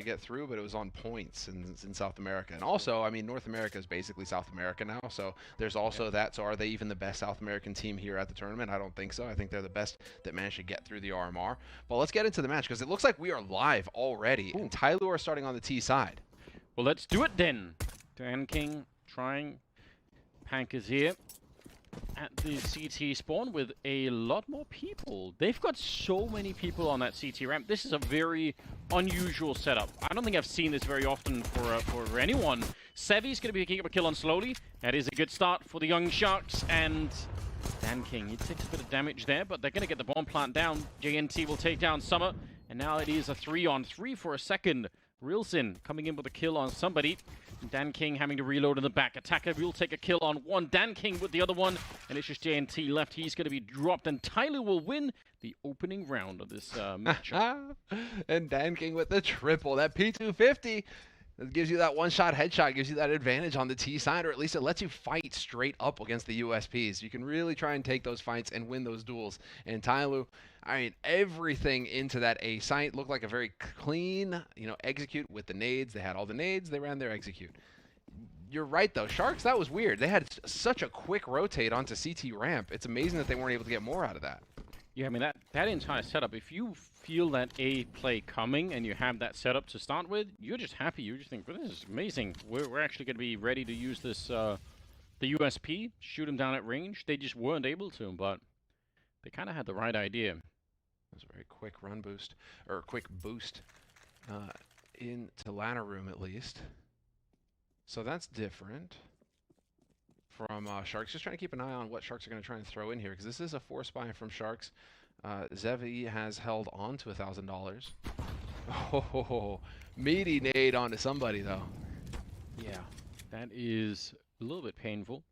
get through, but it was on points in South America. And also, I mean, North America is basically South America now, so there's also that. So are they even the best South American team here at the tournament? I don't think so. I think they're the best that managed to get through the RMR. But let's get into the match, because it looks like we are live already, and Tyloo are starting on the T side. Well, let's do it then. DanKing trying. Pank is here at the CT spawn with a lot more people. They've got so many people on that CT ramp. This is a very unusual setup. I don't think I've seen this very often for anyone. Sevi's going to be picking up a kill on Slowly. That is a good start for the Young Sharks. And DanKing, he takes a bit of damage there, but they're going to get the bomb plant down. JNT will take down Summer. And now it is a 3-on-3 for a second. Rilson coming in with a kill on somebody. DanKing having to reload in the back. Attacker will take a kill on one. DanKing with the other one. And it's just JNT left. He's going to be dropped. And Tyloo will win the opening round of this match. And DanKing with the triple. That P250. It gives you that one-shot headshot, gives you that advantage on the T side, or at least it lets you fight straight up against the USPs. You can really try and take those fights and win those duels. And Tyloo, I mean, everything into that A site looked like a very clean, execute with the nades. They had all the nades. They ran their execute. You're right, though. Sharks, that was weird. They had such a quick rotate onto CT ramp. It's amazing that they weren't able to get more out of that. Yeah, I mean, that entire setup, if you feel that A play coming and you have that setup to start with, you're just happy. You just think, well, this is amazing. We're actually going to be ready to use this, the USP, shoot him down at range. They just weren't able to, but they kind of had the right idea. It was a very quick run boost, or quick boost into ladder room at least. So that's different from Sharks. Just trying to keep an eye on what Sharks are going to try and throw in here, because this is a force buy from Sharks. Zevi has held on to $1,000. Oh, meaty nade onto somebody, though. Yeah, that is a little bit painful.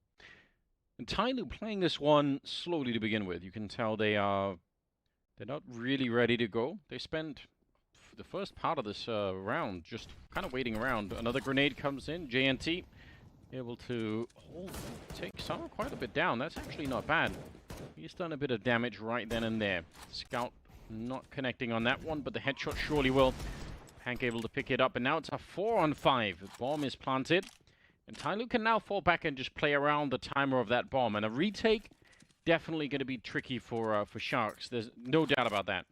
And Tyloo playing this one slowly to begin with. You can tell they're not really ready to go. They spend the first part of this round just kind of waiting around. Another grenade comes in. JNT able to take Summer quite a bit down. That's actually not bad. He's done a bit of damage right then and there. Scout not connecting on that one, but the headshot surely will. Hank able to pick it up, and now it's a 4-on-5. The bomb is planted, and Tyloo can now fall back and just play around the timer of that bomb. And a retake, definitely going to be tricky for Sharks. There's no doubt about that.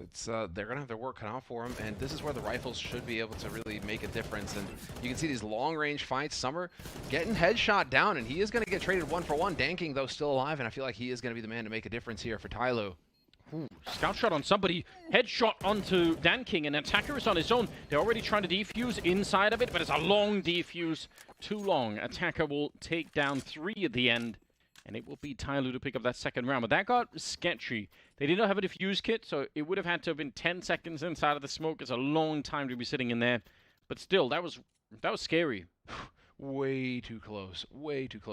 It's they're gonna have their work cut out for them, and this is where the rifles should be able to really make a difference. And you can see these long-range fights. Summer getting headshot down, and he is gonna get traded 1-for-1. DanKing, though, still alive, and I feel like he is gonna be the man to make a difference here for Tyloo. Scout shot on somebody, headshot onto DanKing, and Attacker is on his own. They're already trying to defuse inside of it, but it's a long defuse, too long. Attacker will take down 3 at the end, and it will be Tyloo to pick up that second round. But that got sketchy. They did not have a defuse kit, so it would have had to have been 10 seconds inside of the smoke. It's a long time to be sitting in there. But still, that was scary. Way too close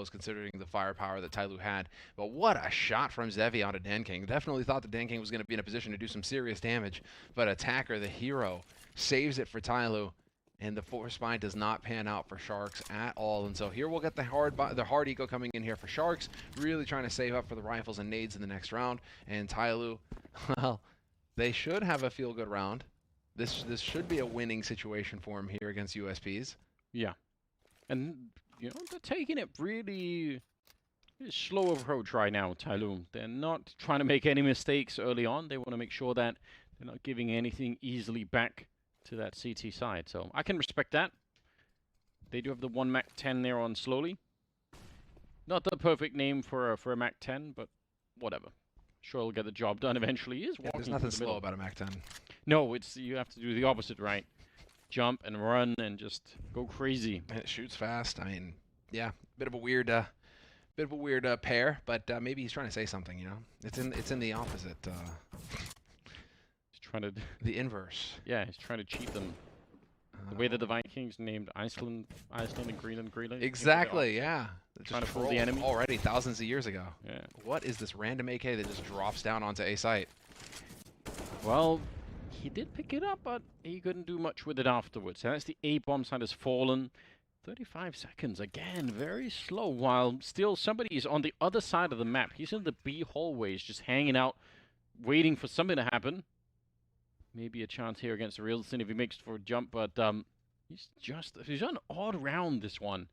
considering the firepower that Tyloo had. But what a shot from Zevi onto DanKing. Definitely thought that DanKing was going to be in a position to do some serious damage. But Attacker, the hero, saves it for Tyloo. And the force buy does not pan out for Sharks at all. And so here we'll get the hard eco coming in here for Sharks, really trying to save up for the rifles and nades in the next round. And Tyloo, well, they should have a feel-good round. This should be a winning situation for him here against USPs. Yeah. And, they're taking it really slow approach right now, Tyloo. They're not trying to make any mistakes early on. They want to make sure that they're not giving anything easily back to that CT side, so I can respect that. They do have the 1 Mac 10 there on Slowly. Not the perfect name for a Mac 10, but whatever. Sure, he'll get the job done eventually. He is walking. There's nothing slow about a Mac 10. No, you have to do the opposite, right? Jump and run and just go crazy. And it shoots fast. I mean, yeah, bit of a weird pair, but maybe he's trying to say something. It's in the opposite. Trying to the inverse. Yeah, he's trying to cheat them. The way that the Vikings named Iceland and Greenland. Exactly, yeah. Trying to fool the enemy. Already thousands of years ago. Yeah. What is this random AK that just drops down onto a site? Well, he did pick it up, but he couldn't do much with it afterwards. So that's the A bomb site has fallen. 35 seconds, again, very slow, while still somebody is on the other side of the map. He's in the B hallways, just hanging out, waiting for something to happen. maybe a chance here against Rilson if he makes for a jump, but he's an odd round, this one.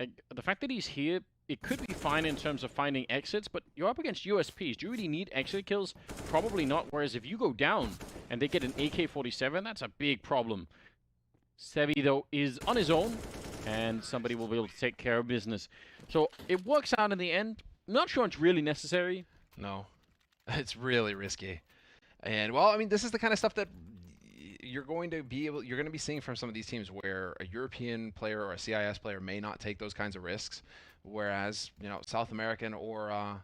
Like, the fact that he's here, it could be fine in terms of finding exits, but you're up against USPs. Do you really need exit kills? Probably not, whereas if you go down and they get an AK-47, that's a big problem. Sevi, though, is on his own, and somebody will be able to take care of business. So it works out in the end. I'm not sure it's really necessary. No, it's really risky. And, well, I mean, this is the kind of stuff that you're going to be seeing from some of these teams where a European player or a CIS player may not take those kinds of risks, whereas, you know, South American or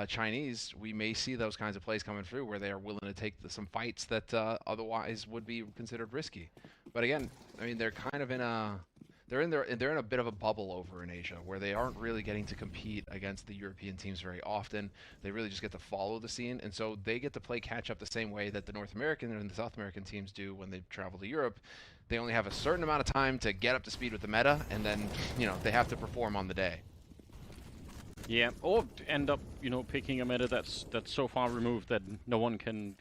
Chinese, we may see those kinds of plays coming through where they are willing to take some fights that otherwise would be considered risky. But again, I mean, they're kind of in a they're in a bit of a bubble over in Asia where they aren't really getting to compete against the European teams very often. They really just get to follow the scene, and so they get to play catch up the same way that the North American and the South American teams do when they travel to Europe. They only have a certain amount of time to get up to speed with the meta, and then, you know, they have to perform on the day. Yeah, or end up, you know, picking a meta that's so far removed that no one can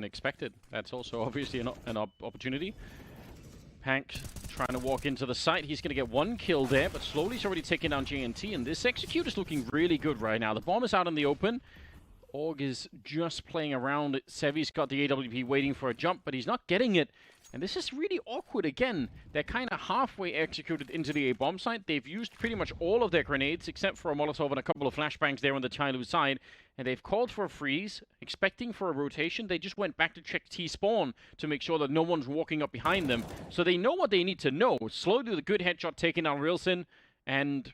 expect it. That's also obviously an opportunity. Hank trying to walk into the site. He's going to get one kill there, but slowly he's already taking down JNT, and this execute is looking really good right now. The bomb is out in the open. Org is just playing around. Sevi's got the AWP waiting for a jump, but he's not getting it. And this is really awkward again. They're kind of halfway executed into the A bomb site. They've used pretty much all of their grenades, except for a Molotov and a couple of flashbangs there on the Tyloo side. And they've called for a freeze, expecting for a rotation. They just went back to check T-spawn to make sure that no one's walking up behind them. So they know what they need to know. Slowly with a good headshot taking down Rilson. And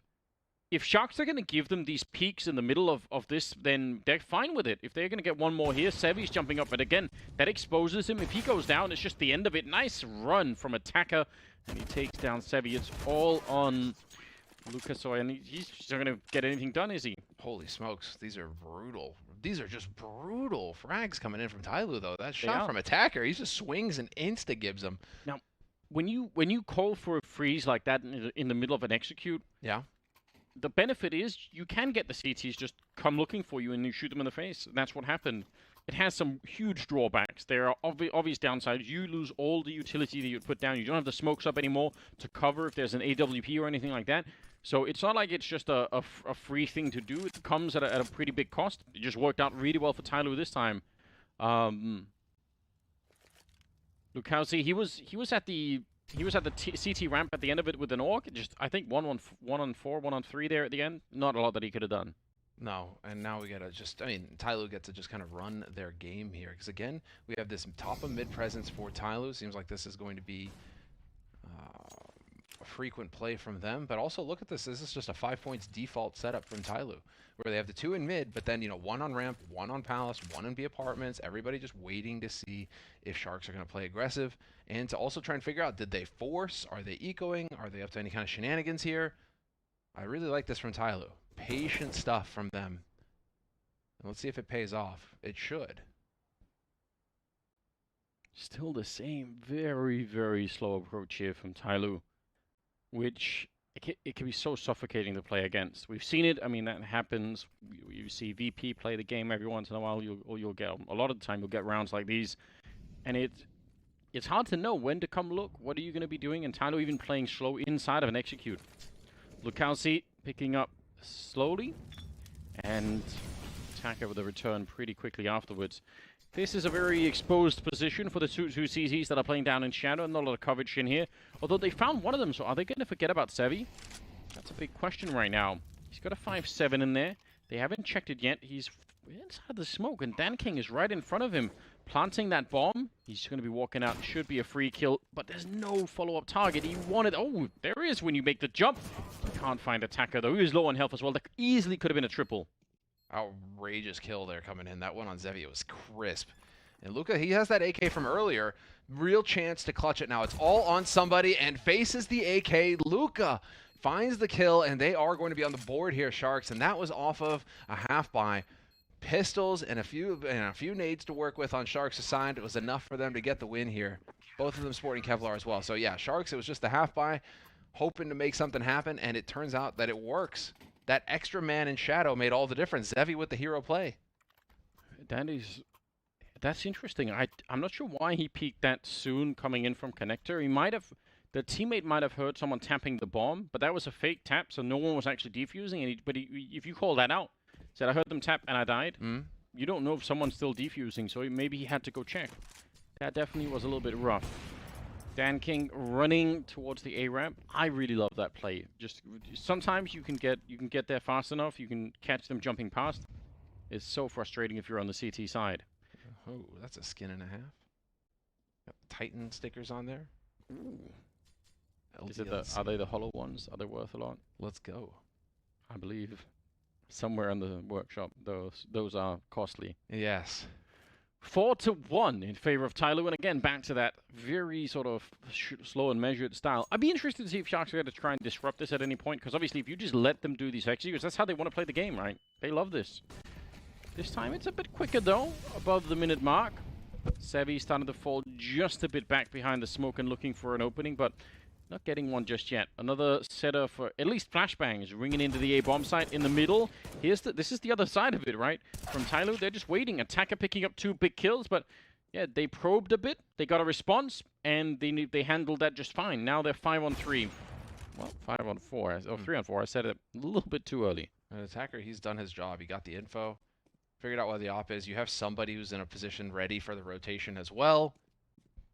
if Sharks are going to give them these peaks in the middle of this, then they're fine with it. If they're going to get one more here, Sevi's jumping up. But again, that exposes him. If he goes down, it's just the end of it. Nice run from Attacker. And he takes down Sevi. It's all on Lucas, and he's not going to get anything done, is he? Holy smokes, these are brutal. These are just brutal frags coming in from Tyloo, though. That shot from Attacker, he just swings and insta-gives them. Now, when you call for a freeze like that in the middle of an execute, yeah, the benefit is you can get the CTs just come looking for you and you shoot them in the face. And that's what happened. It has some huge drawbacks. There are obvious downsides. You lose all the utility that you'd put down. You don't have the smokes up anymore to cover if there's an AWP or anything like that. So it's not like it's just a free thing to do. It comes at a pretty big cost. It just worked out really well for Tyloo this time. Lukowski, he was at the CT ramp at the end of it with an AWP. Just, I think, 1 on 4, 1 on 3 there at the end. Not a lot that he could have done. No, and now we gotta just, I mean, Tyloo gets to just kind of run their game here. Because again, we have this top of mid presence for Tyloo. Seems like this is going to be a frequent play from them. But also look at this. This is just a 5 points default setup from Tyloo, where they have the 2 in mid, but then, you know, 1 on ramp, 1 on Palace, 1 in B apartments. Everybody just waiting to see if Sharks are going to play aggressive, and to also try and figure out, did they force? Are they ecoing? Are they up to any kind of shenanigans here? I really like this from Tyloo. Patient stuff from them. And let's see if it pays off. It should. Still the same very, very slow approach here from Tyloo, which it can be so suffocating to play against. We've seen it. I mean, that happens. You see VP play the game every once in a while. You'll get, a lot of the time, you'll get rounds like these. And it's hard to know when to come look. What are you going to be doing? And Tyloo even playing slow inside of an execute. Lukowski picking up slowly, and Attacker with a return pretty quickly afterwards. This is a very exposed position for the two CZs that are playing down in shadow. Not a lot of coverage in here. Although they found one of them, so are they going to forget about Sevi? That's a big question right now. He's got a 5-7 in there. They haven't checked it yet. He's inside the smoke, and Dan King is right in front of him, planting that bomb. He's going to be walking out. Should be a free kill, but there's no follow-up target. He wanted... Oh, there is when you make the jump. You can't find Attacker, though. He was low on health as well. That easily could have been a triple. Outrageous kill there coming in. That one on Zevi was crisp. And Luca, he has that AK from earlier. Real chance to clutch it now. It's all on somebody and faces the AK. Luca finds the kill, and they are going to be on the board here, Sharks. And that was off of a half-buy. Pistols and a few nades to work with on Sharks' side. It was enough for them to get the win here. Both of them sporting Kevlar as well. So yeah, Sharks, it was just the half-buy, hoping to make something happen, and it turns out that it works. That extra man in shadow made all the difference. Zevi with the hero play. That is That's interesting. I'm not sure why he peeked that soon coming in from connector. He might have, the teammate might have heard someone tapping the bomb, but that was a fake tap, so no one was actually defusing. And if you call that out, said I heard them tap and I died, you don't know if someone's still defusing, so maybe he had to go check. That definitely was a little bit rough. Dan King running towards the A ramp. I really love that play. Just sometimes you can get there fast enough. You can catch them jumping past. It's so frustrating if you're on the CT side. Oh, that's a skin and a half. Got Titan stickers on there. Ooh. Are they the hollow ones? Are they worth a lot? Let's go. I believe somewhere in the workshop those are costly. Yes. 4-1 in favor of Tyloo, and again back to that very sort of slow and measured style. I'd be interested to see if Sharks are going to try and disrupt this at any point, because obviously if you just let them do these executes, that's how they want to play the game, right? They love this. This time it's a bit quicker though, above the minute mark. Sevi starting to fall just a bit back behind the smoke and looking for an opening, but not getting one just yet. Another setter for at least flashbangs ringing into the A bomb site in the middle. This is the other side of it, right? From Tyloo, they're just waiting. Attacker picking up 2 big kills, but yeah, they probed a bit. They got a response, and they handled that just fine. Now they're 5-on-3. Well, 5-on-4, or 3-on-4. I said it a little bit too early. An attacker, he's done his job. He got the info. Figured out where the op is. You have somebody who's in a position ready for the rotation as well.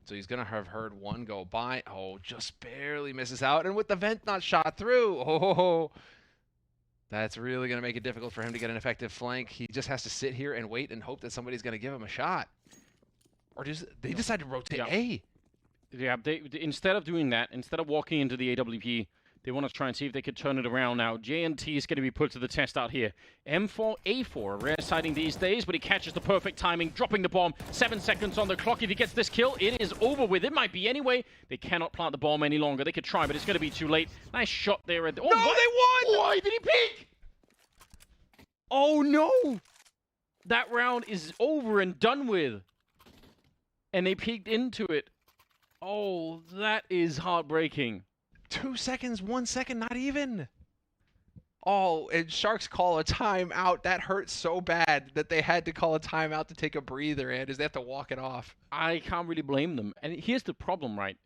So he's going to have heard one go by. Oh, just barely misses out. And with the vent not shot through. Oh, that's really going to make it difficult for him to get an effective flank. He just has to sit here and wait and hope that somebody's going to give him a shot. Or they decide to rotate A. Yeah, instead of doing that, instead of walking into the AWP, they want to try and see if they could turn it around now. JNT is going to be put to the test out here. M4A4, rare sighting these days, but he catches the perfect timing, dropping the bomb. 7 seconds on the clock. If he gets this kill, it is over with. It might be anyway. They cannot plant the bomb any longer. They could try, but it's going to be too late. Nice shot there. Oh, no, what? They won! Why did he peek? Oh, no! That round is over and done with. And they peeked into it. Oh, that is heartbreaking. 2 seconds, 1 second, not even. Oh, and Sharks call a timeout. That hurt so bad that they had to call a timeout to take a breather, and they have to walk it off. I can't really blame them. And here's the problem, right?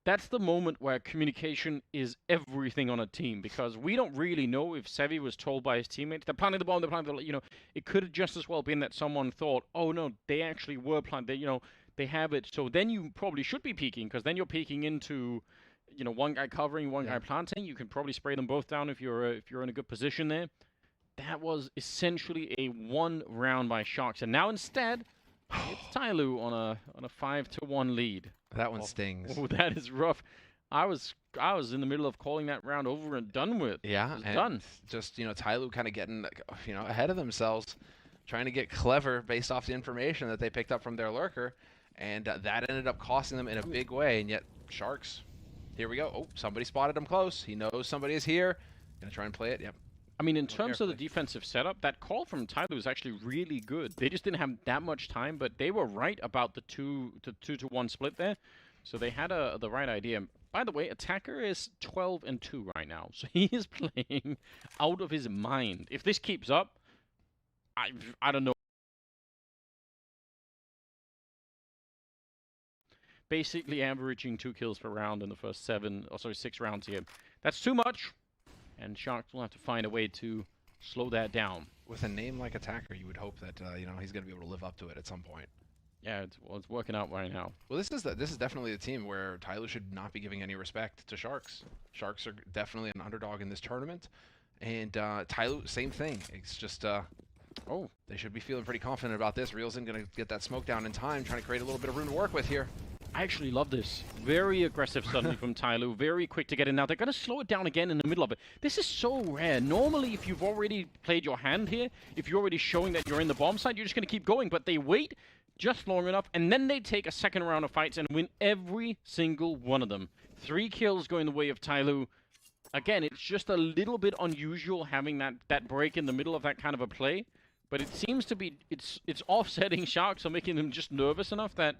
That's the moment where communication is everything on a team, because we don't really know if Sevi was told by his teammates, they're planting the bomb, it could have just as well been that someone thought, oh no, they actually were planting, they have it. So then you probably should be peeking, because then you're peeking into, one guy covering, one guy planting. You can probably spray them both down if you're in a good position there. That was essentially a 1 round by Sharks, and now instead it's Tyloo on a 5-1 lead. That one stings. Oh, that is rough. I was in the middle of calling that round over and done with. Yeah, it's done. Just Tyloo kind of getting ahead of themselves, trying to get clever based off the information that they picked up from their lurker, and that ended up costing them in a big way. And yet Sharks, here we go. Oh, somebody spotted him close. He knows somebody is here. Gonna try and play it. Yep. I mean, in terms of the defensive setup, that call from Tyloo was actually really good. They just didn't have that much time, but they were right about the 2-to-1 split there. So they had the right idea. By the way, Attacker is 12-2 right now, so he is playing out of his mind. If this keeps up, I don't know. Basically averaging 2 kills per round in the first 6 rounds here. That's too much. And Sharks will have to find a way to slow that down. With a name like Attacker, you would hope that he's going to be able to live up to it at some point. Yeah, it's working out right now. Well, this is definitely a team where Tyloo should not be giving any respect to Sharks. Sharks are definitely an underdog in this tournament, and Tyloo, same thing. It's just they should be feeling pretty confident about this. Realsyn going to get that smoke down in time, trying to create a little bit of room to work with here. I actually love this. Very aggressive suddenly from Tyloo. Very quick to get in now. They're going to slow it down again in the middle of it. This is so rare. Normally, if you've already played your hand here, if you're already showing that you're in the bomb site, you're just going to keep going. But they wait just long enough, and then they take a second round of fights and win every single one of them. 3 kills going the way of Tyloo. Again, it's just a little bit unusual having that break in the middle of that kind of a play. But it seems to be, it's offsetting Sharks, or making them just nervous enough that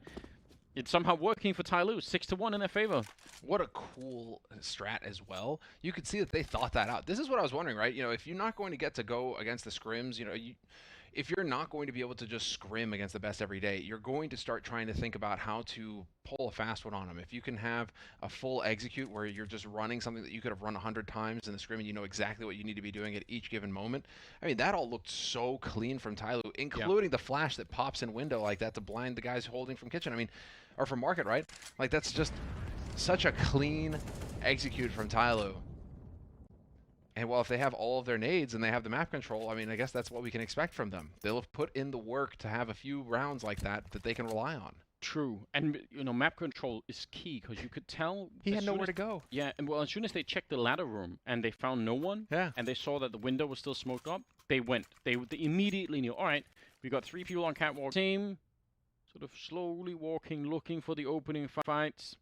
it's somehow working for Tyloo. 6-1 in their favor. What a cool strat as well. You could see that they thought that out. This is what I was wondering, right? If you're not going to get to go against the scrims, if you're not going to be able to just scrim against the best every day, you're going to start trying to think about how to pull a fast one on them. If you can have a full execute where you're just running something that you could have run 100 times in the scrim and you know exactly what you need to be doing at each given moment. I mean, that all looked so clean from Tyloo, including the flash that pops in window like that to blind the guys holding from kitchen. I mean, or from market, right? Like, that's just such a clean execute from Tyloo. And well, if they have all of their nades and they have the map control, I mean, I guess that's what we can expect from them. They'll have put in the work to have a few rounds like that they can rely on. True. And, you know, map control is key because you could tell... He had nowhere to go. Yeah, and well, as soon as they checked the ladder room and they found no one, and they saw that the window was still smoked up, they went. They immediately knew, all right, we got 3 people on catwalk. Team, sort of slowly walking, looking for the opening fights.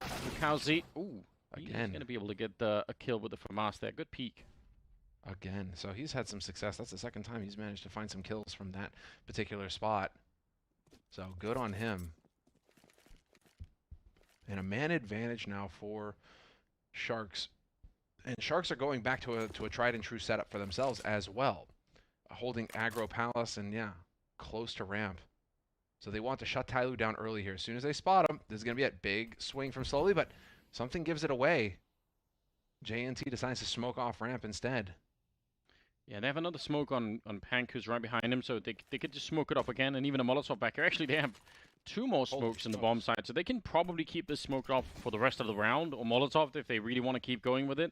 Lukazi, ooh. He's going to be able to get a kill with the FAMAS there. Good peek. Again. So he's had some success. That's the second time he's managed to find some kills from that particular spot. So good on him. And a man advantage now for Sharks. And Sharks are going back to a tried and true setup for themselves as well. Holding aggro palace and, yeah, close to ramp. So they want to shut Tyloo down early here. As soon as they spot him, this is going to be a big swing from slowly, but something gives it away. JNT decides to smoke off ramp instead. Yeah, they have another smoke on Pank, who's right behind him, so they could just smoke it up again, and even a Molotov back here. Actually, they have 2 more smokes in the bomb side, so they can probably keep this smoked off for the rest of the round, or Molotov if they really want to keep going with it.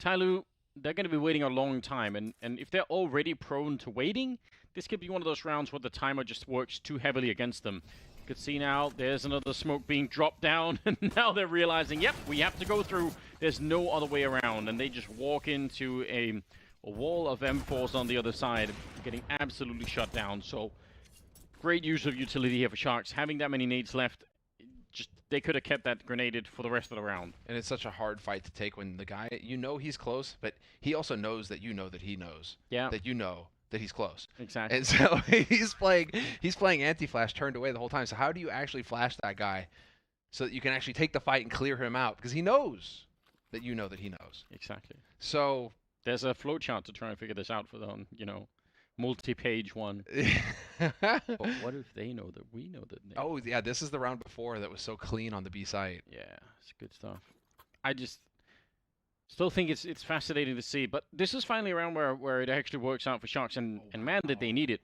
Tyloo, they're going to be waiting a long time, and if they're already prone to waiting, this could be one of those rounds where the timer just works too heavily against them. Could see now there's another smoke being dropped down, and now they're realizing, yep, we have to go through. There's no other way around, and they just walk into a wall of M4s on the other side, getting absolutely shut down. So great use of utility here for Sharks. Having that many nades left, just they could have kept that grenaded for the rest of the round. And it's such a hard fight to take when the guy, you know he's close, but he also knows that you know that he knows. Yeah. That you know that he's close. Exactly. And so he's playing anti-flash turned away the whole time. So how do you actually flash that guy so that you can actually take the fight and clear him out? Because he knows that you know that he knows. Exactly. So there's a flowchart to try and figure this out for the, you know, multi-page one. But what if they know that we know that they know? Oh, yeah, this is the round before that was so clean on the B site. Yeah, it's good stuff. I just still think it's fascinating to see, but this is finally a round where it actually works out for Sharks, and man, did they need it.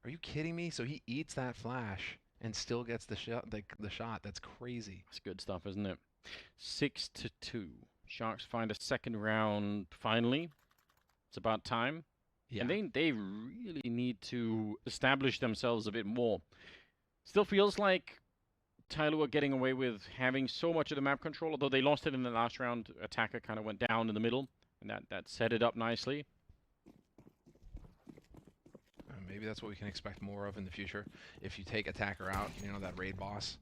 Are you kidding me? So he eats that flash and still gets the shot. The shot. That's crazy. It's good stuff, isn't it? 6-2. Sharks find a second round finally. It's about time. Yeah. And they really need to establish themselves a bit more. Still feels like Tyloo are getting away with having so much of the map control, although they lost it in the last round. Attacker kind of went down in the middle, and that set it up nicely. Maybe that's what we can expect more of in the future. If you take Attacker out, you know, that raid boss,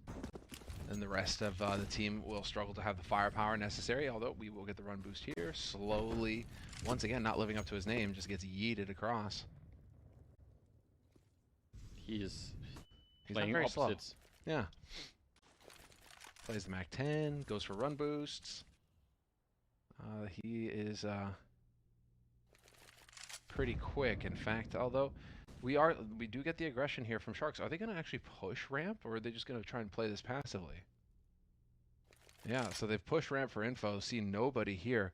then the rest of the team will struggle to have the firepower necessary, although we will get the run boost here. Slowly, once again, not living up to his name, just gets yeeted across. He's playing very opposites. Slow. Yeah. Plays the MAC-10, goes for run boosts. He is pretty quick, in fact, although we do get the aggression here from Sharks. Are they going to actually push ramp, or are they just going to try and play this passively? Yeah, so they've pushed ramp for info, see nobody here.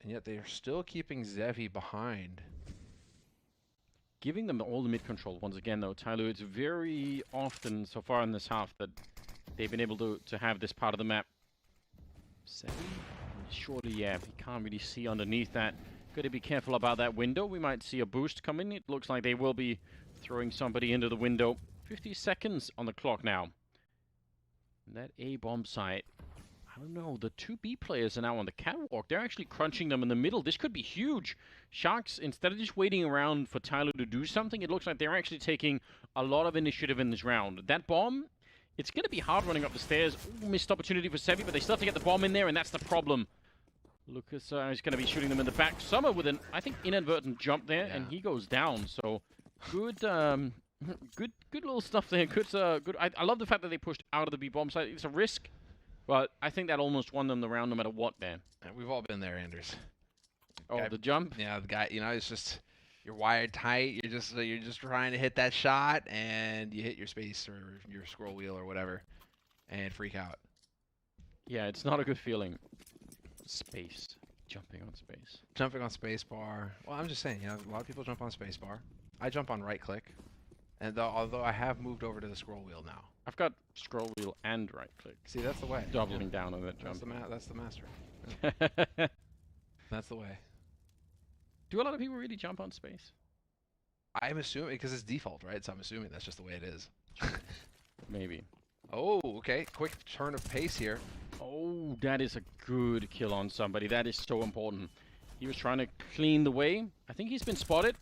And yet they are still keeping Zevi behind. Giving them all the mid control once again, though, Tyloo, it's very often so far in this half that they've been able to have this part of the map. Zevi? Surely, yeah, he can't really see underneath that. Got to be careful about that window. We might see a boost come in. It looks like they will be throwing somebody into the window. 50 seconds on the clock now. And that A bomb site, I don't know. The 2 B players are now on the catwalk. They're actually crunching them in the middle. This could be huge. Sharks, instead of just waiting around for Tyloo to do something, it looks like they're actually taking a lot of initiative in this round. That bomb, it's going to be hard running up the stairs. Ooh, missed opportunity for Zevi, but they still have to get the bomb in there, and that's the problem. Lucas is going to be shooting them in the back. Summer with an, I think, inadvertent jump there, and he goes down. So good, good little stuff there. Good. I love the fact that they pushed out of the B bomb site. It's a risk, but I think that almost won them the round, no matter what. There. We've all been there, Anders. Oh, the jump. Yeah, the guy. You know, it's just You're wired tight. You're just trying to hit that shot, and you hit your space or your scroll wheel or whatever, and freak out. Yeah, it's not a good feeling. Space. Jumping on space. Jumping on spacebar. Well, I'm just saying, you know, a lot of people jump on spacebar. I jump on right click, and although I have moved over to the scroll wheel now. I've got scroll wheel and right click. See, that's the way. Doubling down on that jump. That's the master. Yeah. That's the way. Do a lot of people really jump on space? I'm assuming, because it's default, right? So I'm assuming that's just the way it is. Maybe. Oh, okay. Quick turn of pace here. Oh, that is a good kill on somebody. That is so important. He was trying to clean the way. I think he's been spotted.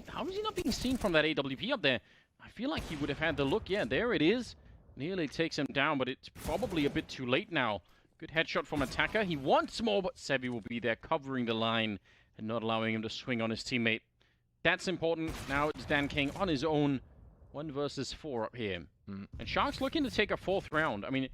How is he not being seen from that AWP up there? I feel like he would have had the look. Yeah, there it is. Nearly takes him down, but it's probably a bit too late now. Good headshot from Attacker. He wants more, but Sevi will be there covering the line and not allowing him to swing on his teammate. That's important. Now it's Dan King on his own. 1 versus 4 up here. And Sharks looking to take a 4th round. I mean,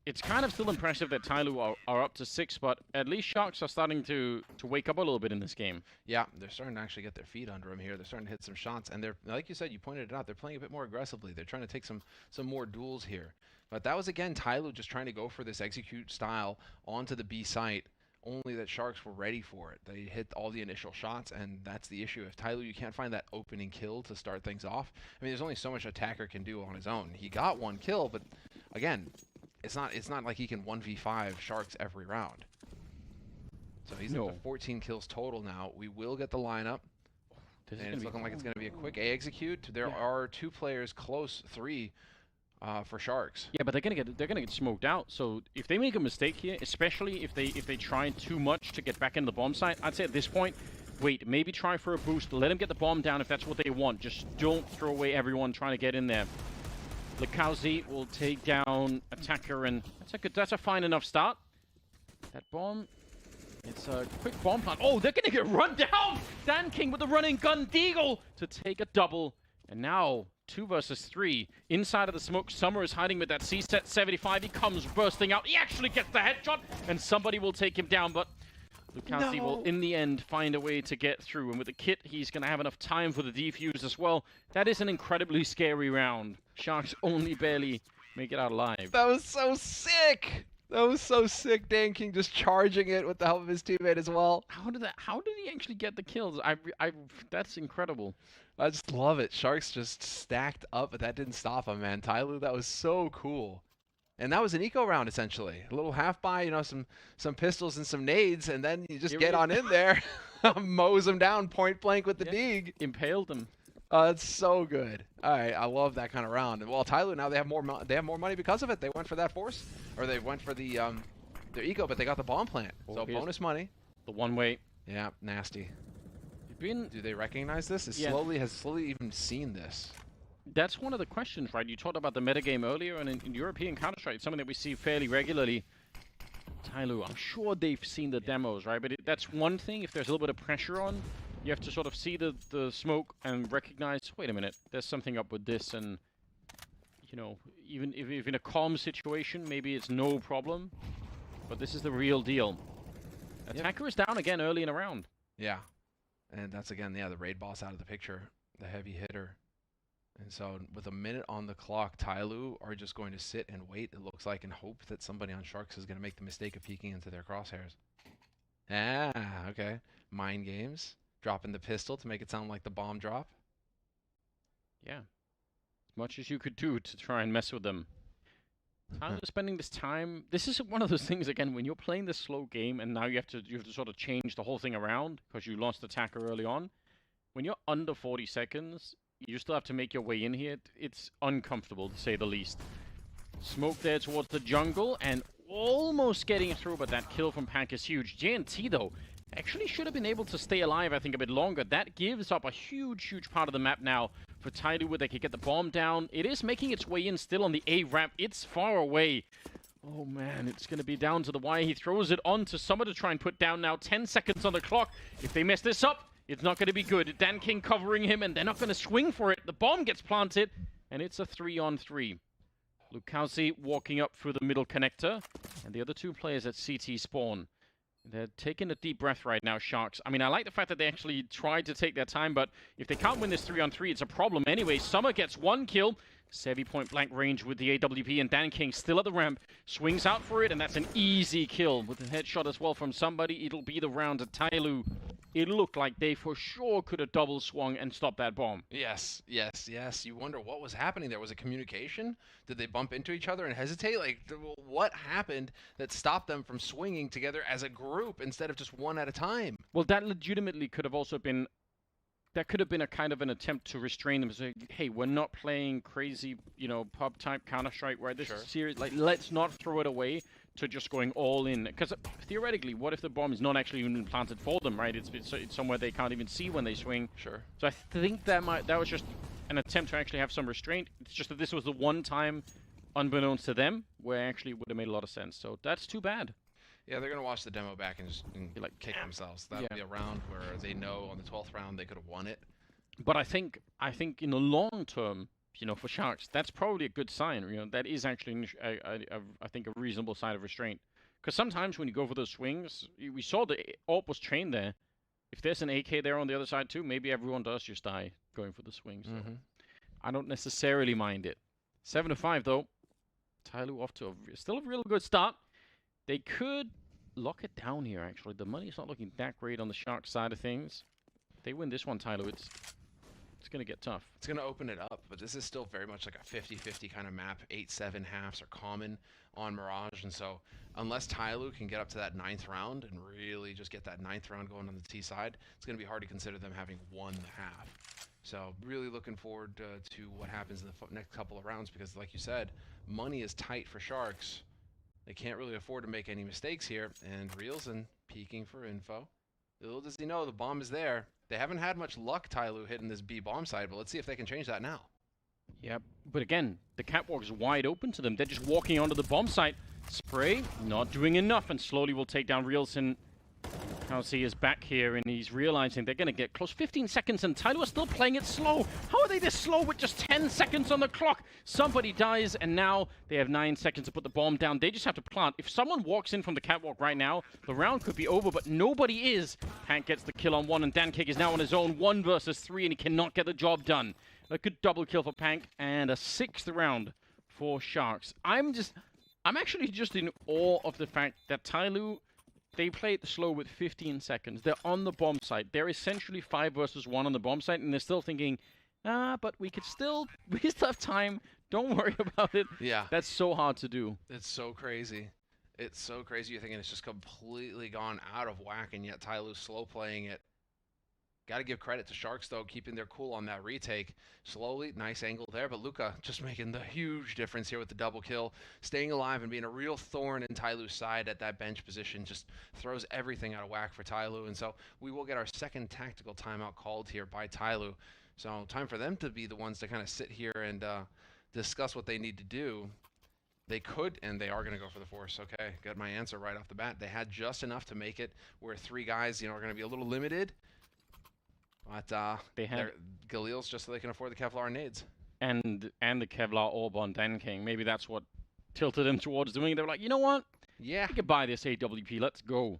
it's kind of still impressive that Tyloo are up to 6, but at least Sharks are starting to wake up a little bit in this game. Yeah, they're starting to actually get their feet under them here. They're starting to hit some shots, and they're, like you said, you pointed it out, they're playing a bit more aggressively. They're trying to take some more duels here. But that was, again, Tyloo just trying to go for this execute style onto the B site, only that Sharks were ready for it. They hit all the initial shots, and that's the issue. If Tyloo, you can't find that opening kill to start things off. I mean, there's only so much Attacker can do on his own. He got 1 kill, but again, it's not like he can 1v5 Sharks every round. So he's up to 14 kills total now. We will get the lineup, and it's looking like it's going to be a quick A execute. There are 2 players close, 3 for Sharks. Yeah, but they're gonna get smoked out. So if they make a mistake here, especially if they try too much to get back in the bomb site, I'd say at this point, wait, maybe try for a boost. Let them get the bomb down if that's what they want. Just don't throw away everyone trying to get in there. Lekauzi will take down Attacker, and that's a fine enough start. That bomb, it's a quick bomb plant. Oh, they're gonna get run down! Dan King with the running gun deagle to take a double. And now 2 versus 3. Inside of the smoke, Summer is hiding with that C-set 75. He comes bursting out. He actually gets the headshot, and somebody will take him down, but Lekauzi will, in the end, find a way to get through. And with the kit, he's going to have enough time for the defuse as well. That is an incredibly scary round. Sharks only barely make it out alive. That was so sick! That was so sick. Dan King just charging it with the help of his teammate as well. How did he actually get the kills? That's incredible. I just love it. Sharks just stacked up, but that didn't stop him, man. Tyloo, that was so cool. And that was an eco round, essentially. A little half-buy, you know, some pistols and some nades, and then you just get on in there, mows them down point blank with the dig. Impaled them. It's so good. All right, I love that kind of round. And well, Tyloo, now they have more money because of it. They went for that force, or they went for the their eco, but they got the bomb plant. So bonus money. The one-way. Yeah, nasty. Do they recognize this? Has slowly even seen this. That's one of the questions, right? You talked about the metagame earlier, and in European Counter-Strike, it's something that we see fairly regularly. Tyloo, I'm sure they've seen the demos, right? But that's one thing. If there's a little bit of pressure on, you have to sort of see the smoke and recognize, wait a minute, there's something up with this. And, you know, even if in a calm situation, maybe it's no problem. But this is the real deal. Attacker is down again early in a round. Yeah. And that's, again, the raid boss out of the picture, the heavy hitter. And so with a minute on the clock, Tyloo are just going to sit and wait, it looks like, and hope that somebody on Sharks is going to make the mistake of peeking into their crosshairs. Ah, okay. Mind games. Dropping the pistol to make it sound like the bomb drop. Yeah. As much as you could do to try and mess with them. Tyloo spending this time. This is one of those things, again, when you're playing this slow game and now you have to sort of change the whole thing around because you lost Attacker early on. When you're under 40 seconds, you still have to make your way in here. It's uncomfortable, to say the least. Smoke there towards the jungle and almost getting through, but that kill from Pack is huge. JNT, though, actually should have been able to stay alive, I think, a bit longer. That gives up a huge part of the map now for Tyloo, where they can get the bomb down. It is making its way in still on the A ramp. It's far away. Oh, man, it's going to be down to the wire. He throws it on to Summer to try and put down now. 10 seconds on the clock. If they mess this up, it's not going to be good. Dan King covering him, and they're not going to swing for it. The bomb gets planted, and it's a 3-on-3. Lekauzi walking up through the middle connector, and the other 2 players at CT spawn. They're taking a deep breath right now, Sharks. I mean, I like the fact that they actually tried to take their time, but if they can't win this 3-on-3, it's a problem anyway. Summer gets 1 kill. Sevi point blank range with the AWP, and Dan King still at the ramp. Swings out for it, and that's an easy kill with a headshot as well from somebody. It'll be the round to Tyloo. It looked like they for sure could have double swung and stopped that bomb. Yes, yes, yes. You wonder what was happening there. Was it communication? Did they bump into each other and hesitate? Like, what happened that stopped them from swinging together as a group instead of just one at a time? Well, that legitimately could have also been... That could have been a kind of an attempt to restrain them. So, hey, we're not playing crazy, you know, pub-type Counter-Strike where this is serious. Like, let's not throw it away to just going all in. Because theoretically, what if the bomb is not actually even planted for them, right? It's somewhere they can't even see when they swing. Sure. So I think that was just an attempt to actually have some restraint. It's just that this was the one time, unbeknownst to them, where actually it would have made a lot of sense. So that's too bad. Yeah, they're going to watch the demo back and just like kick themselves. That'll be a round where they know on the 12th round they could have won it. But I think in the long term, you know, for Sharks, that's probably a good sign. You know, that is actually, I think, a reasonable sign of restraint. Because sometimes when you go for those swings, we saw the AWP was trained there. If there's an AK there on the other side too, maybe everyone does just die going for the swings. So I don't necessarily mind it. 7-5 though. Tyloo off to still a real good start. They could lock it down here, actually. The money's not looking that great on the Sharks side of things. If they win this one, Tyloo, it's going to get tough. It's going to open it up, but this is still very much like a 50-50 kind of map. 8-7 halves are common on Mirage, and so unless Tyloo can get up to that 9th round and really just get that 9th round going on the T side, it's going to be hard to consider them having won the half. So really looking forward to what happens in the next couple of rounds because, like you said, money is tight for Sharks. They can't really afford to make any mistakes here, and Reelson peeking for info. Little does he know the bomb is there. They haven't had much luck, Tyloo, hitting this B bomb side, but let's see if they can change that now. Yep, but again, the catwalk is wide open to them. They're just walking onto the bomb site. Spray, not doing enough, and slowly will take down Reelson. Kelsey is back here, and he's realizing they're going to get close. 15 seconds, and Tyloo are still playing it slow. How are they this slow with just 10 seconds on the clock? Somebody dies, and now they have 9 seconds to put the bomb down. They just have to plant. If someone walks in from the catwalk right now, the round could be over, but nobody is. Pank gets the kill on 1, and Dan Kick is now on his own. 1 versus 3, and he cannot get the job done. A good double kill for Pank, and a 6th round for Sharks. I'm actually just in awe of the fact that Tyloo, they played slow with 15 seconds. They're on the bomb site. They're essentially 5 versus 1 on the bomb site, and they're still thinking, but we still have time. Don't worry about it. Yeah. That's so hard to do. It's so crazy. It's so crazy. You're thinking it's just completely gone out of whack, and yet Tyloo's slow playing it. Got to give credit to Sharks, though, keeping their cool on that retake. Slowly, nice angle there, but Luka just making the huge difference here with the double kill. Staying alive and being a real thorn in Tyloo's side at that bench position just throws everything out of whack for Tyloo. And so we will get our second tactical timeout called here by Tyloo. So time for them to be the ones to kind of sit here and discuss what they need to do. They could, and they are going to go for the force. Okay, got my answer right off the bat. They had just enough to make it where 3 guys, are going to be a little limited. But they had Galil's just so they can afford the Kevlar nades. And the Kevlar orb on Dan King. Maybe that's what tilted them towards doing it. They were like, you know what? Yeah. We could buy this AWP. Let's go.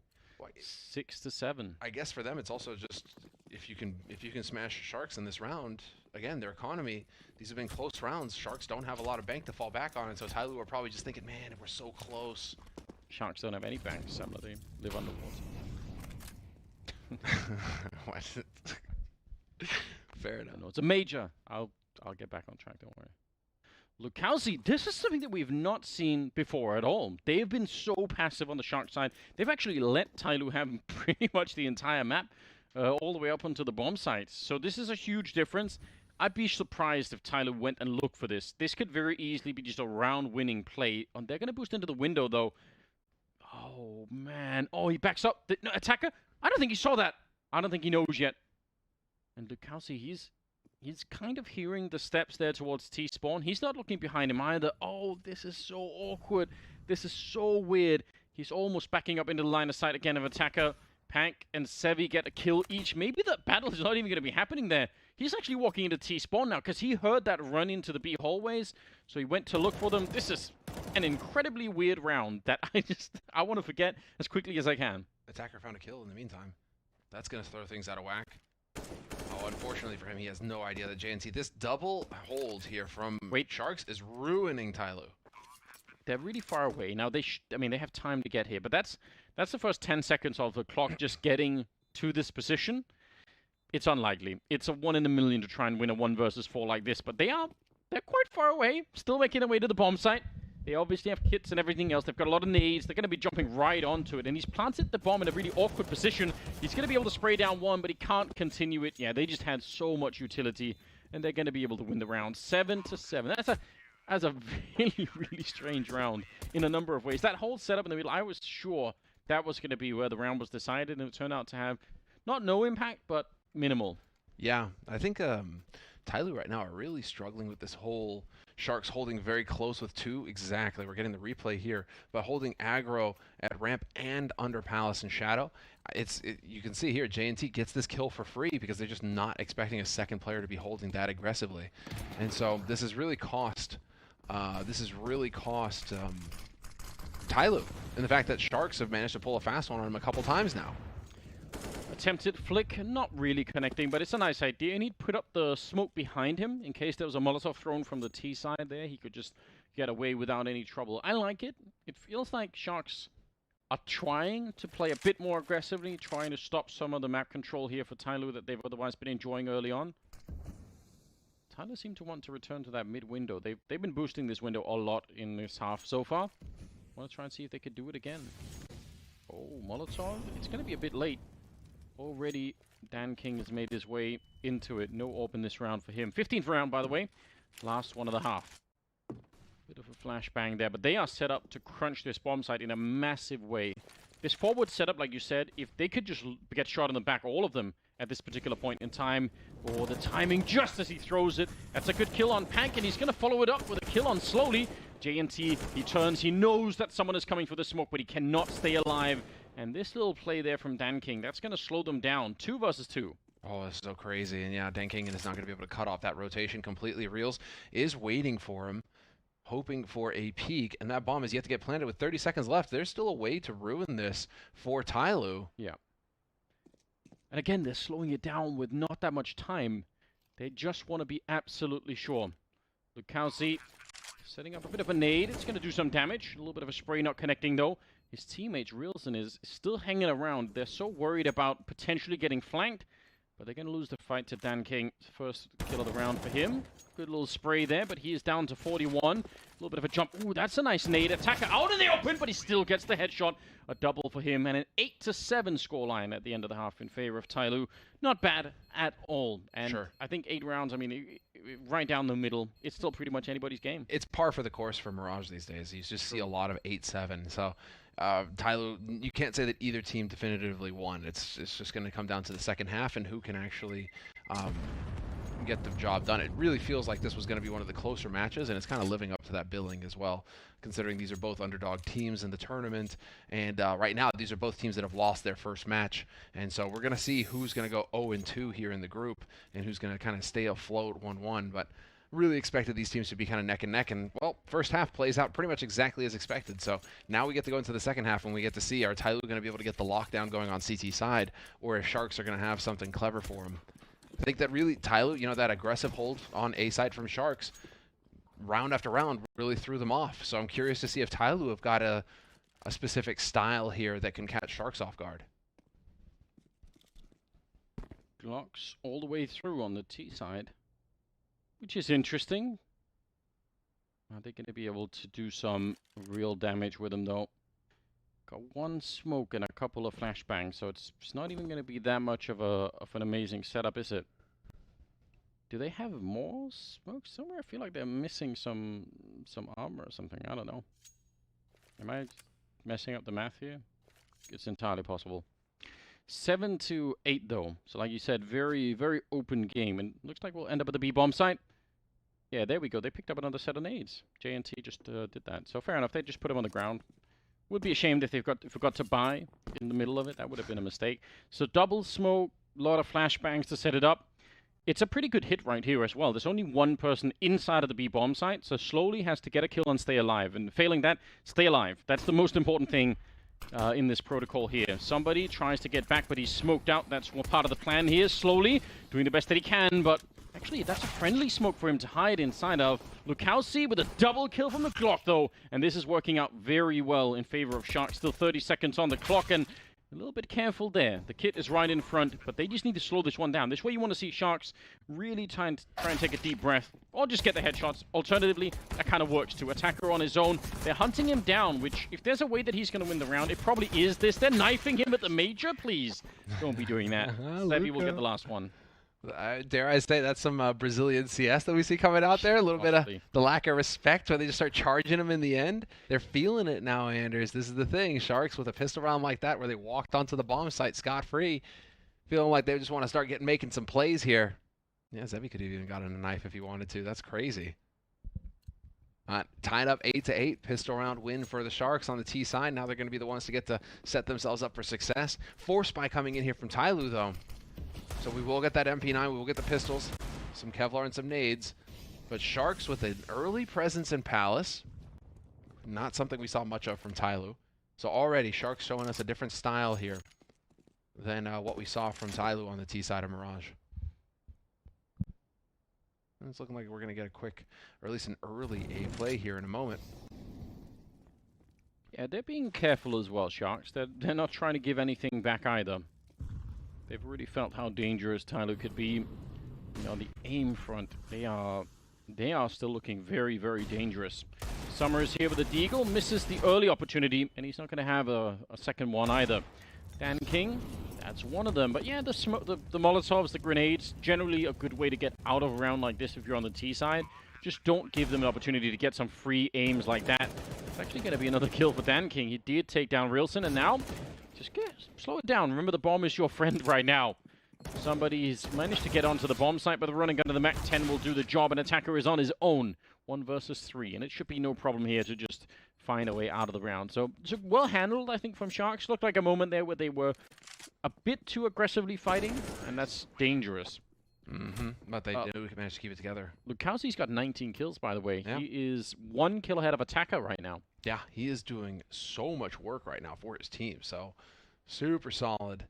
6-7. I guess for them it's also just if you can smash Sharks in this round, again, their economy, these have been close rounds. Sharks don't have a lot of bank to fall back on, and so Tyloo are probably just thinking, man, if we're so close. Sharks don't have any bank, Samla. They live underwater. What? Fair enough. No, it's a major. I'll get back on track, don't worry. Lukowski, this is something that we've not seen before at all. They've been so passive on the Shark side. They've actually let Tyloo have pretty much the entire map all the way up onto the bomb sites. So this is a huge difference. I'd be surprised if Tyloo went and looked for this. This could very easily be just a round-winning play. They're going to boost into the window, though. Oh, man. Oh, he backs up. No, attacker? I don't think he saw that. I don't think he knows yet. And Lukowski, he's kind of hearing the steps there towards T-spawn. He's not looking behind him either. Oh, this is so awkward. This is so weird. He's almost backing up into the line of sight again of attacker. Pank and Sevi get a kill each. Maybe the battle is not even going to be happening there. He's actually walking into T-spawn now because he heard that run into the B hallways. So he went to look for them. This is an incredibly weird round that I want to forget as quickly as I can. Attacker found a kill in the meantime. That's going to throw things out of whack. Oh, unfortunately for him, he has no idea that JNT, this double hold here from Sharks is ruining Tyloo. They're really far away. Now, I mean, they have time to get here, but that's the first 10 seconds of the clock just getting to this position. It's unlikely. It's a 1 in a million to try and win a 1 versus 4 like this, but they're quite far away, still making their way to the bomb site. They obviously have kits and everything else. They've got a lot of nades. They're going to be jumping right onto it. And he's planted the bomb in a really awkward position. He's going to be able to spray down one, but he can't continue it. Yeah, they just had so much utility, and they're going to be able to win the round 7-7. That's a really, really strange round in a number of ways. That whole setup in the middle, I was sure that was going to be where the round was decided, and it turned out to have not no impact, but minimal. Yeah, I think Tyloo right now are really struggling with this whole Sharks holding very close with 2. Exactly, we're getting the replay here, but holding aggro at ramp and under Palace and Shadow. You can see here, JNT gets this kill for free because they're just not expecting a second player to be holding that aggressively. And so this has really cost Tyloo, and the fact that Sharks have managed to pull a fast one on him a couple times now. Attempted flick, not really connecting, but it's a nice idea. And he'd put up the smoke behind him in case there was a Molotov thrown from the T side there. He could just get away without any trouble. I like it. It feels like Sharks are trying to play a bit more aggressively, trying to stop some of the map control here for Tyloo that they've otherwise been enjoying early on. Tyloo seem to want to return to that mid window. They've been boosting this window a lot in this half so far. Want to try and see if they could do it again. Oh, Molotov. It's going to be a bit late. Already, Dan King has made his way into it. No AWP in this round for him. 15th round, by the way. Last one of the half. Bit of a flashbang there, but they are set up to crunch this bomb site in a massive way. This forward setup, like you said, if they could just get shot in the back, all of them, at this particular point in time. Oh, the timing just as he throws it. That's a good kill on Pank, and he's going to follow it up with a kill on Slowly. JNT, he turns, he knows that someone is coming for the smoke, but he cannot stay alive. And this little play there from Dan King, that's going to slow them down. 2 versus 2. Oh, that's so crazy. And yeah, Dan King is not going to be able to cut off that rotation completely. Reels is waiting for him, hoping for a peek, and that bomb is yet to get planted with 30 seconds left. There's still a way to ruin this for Tyloo. Yeah. And again, they're slowing it down with not that much time. They just want to be absolutely sure. Lukowski setting up a bit of a nade. It's going to do some damage. A little bit of a spray not connecting, though. His teammate, Reelson, is still hanging around. They're so worried about potentially getting flanked, but they're going to lose the fight to Dan King. First kill of the round for him. Good little spray there, but he is down to 41. A little bit of a jump. Ooh, that's a nice nade. Attacker out in the open, but he still gets the headshot. A double for him, and an 8-7 scoreline at the end of the half in favor of Tyloo. Not bad at all. And sure. I think 8 rounds, I mean, right down the middle, it's still pretty much anybody's game. It's par for the course for Mirage these days. You just see a lot of 8-7. So Tyloo, you can't say that either team definitively won. It's just going to come down to the second half and who can actually get the job done. It really feels like this was going to be one of the closer matches, and it's kind of living up to that billing as well, considering these are both underdog teams in the tournament. And right now, these are both teams that have lost their first match. And so we're going to see who's going to go 0-2 here in the group and who's going to kind of stay afloat 1-1. But really expected these teams to be kind of neck and neck, and well, first half plays out pretty much exactly as expected. So now we get to go into the second half, and we get to see, are Tyloo going to be able to get the lockdown going on CT side, or if Sharks are going to have something clever for them. I think that really Tyloo, you know, that aggressive hold on A side from Sharks, round after round, really threw them off. So I'm curious to see if Tyloo have got a specific style here that can catch Sharks off guard. Glocks all the way through on the T side, which is interesting. Are they going to be able to do some real damage with them, though? Got one smoke and a couple of flashbangs, so it's not even going to be that much of an amazing setup, is it? Do they have more smoke somewhere? I feel like they're missing some armor or something. I don't know. Am I messing up the math here? It's entirely possible. 7-8 though. So like you said, very, very open game. And looks like we'll end up at the B bomb site. Yeah, there we go. They picked up another set of nades. JNT just did that. So fair enough. They just put them on the ground. Would be ashamed if they forgot to buy in the middle of it. That would have been a mistake. So double smoke, a lot of flashbangs to set it up. It's a pretty good hit right here as well. There's only one person inside of the B bomb site, so Slowly has to get a kill and stay alive. And failing that, stay alive. That's the most important thing. in this protocol here. Somebody tries to get back, but he's smoked out. That's one part of the plan here. Slowly doing the best that he can, but actually that's a friendly smoke for him to hide inside of. Lukowski with a double kill from the Glock, though, and this is working out very well in favor of Sharks. Still 30 seconds on the clock, and a little bit careful there. The kit is right in front, but they just need to slow this one down. This way you want to see Sharks really try and take a deep breath, or just get the headshots. Alternatively, that kind of works too. Attacker on his own. They're hunting him down, which, if there's a way that he's going to win the round, it probably is this. They're knifing him at the major. Please don't be doing that. Sevi will get the last one. Dare I say that's some Brazilian CS that we see coming out there? A little bit of the lack of respect where they just start charging him in the end. They're feeling it now, Anders. This is the thing. Sharks with a pistol round like that where they walked onto the bomb site scot-free, feeling like they just want to start making some plays here. Yeah, Zevi could have even gotten a knife if he wanted to. That's crazy. Tied up 8-8. Pistol round win for the Sharks on the T side. Now they're going to be the ones to get to set themselves up for success. Force Spy coming in here from Tyloo, though. So we will get that MP9, we will get the pistols, some Kevlar and some nades. But Sharks with an early presence in Palace, not something we saw much of from Tyloo. So already Sharks showing us a different style here than what we saw from Tyloo on the T side of Mirage. And it's looking like we're going to get a quick, or at least an early A play here in a moment. Yeah, they're being careful as well, Sharks. They're not trying to give anything back either. They've really felt how dangerous Tyloo could be. You know, on the aim front, they are still looking very, very dangerous. Summer is here with the Deagle, misses the early opportunity, and he's not going to have a second one either. Dan King, that's one of them. But yeah, the Molotovs, the grenades, generally a good way to get out of a round like this if you're on the T side. Just don't give them an opportunity to get some free aims like that. It's actually going to be another kill for Dan King. He did take down Rilson, and now just slow it down. Remember, the bomb is your friend right now. Somebody's managed to get onto the bomb site, but the running gun to the MAC-10 will do the job. An attacker is on his own. 1 versus 3, and it should be no problem here to just find a way out of the round. So well handled, I think, from Sharks. Looked like a moment there where they were a bit too aggressively fighting, and that's dangerous. But they do manage to keep it together. Lukowski's got 19 kills, by the way. Yeah. He is 1 kill ahead of Attacker right now. Yeah, he is doing so much work right now for his team. So super solid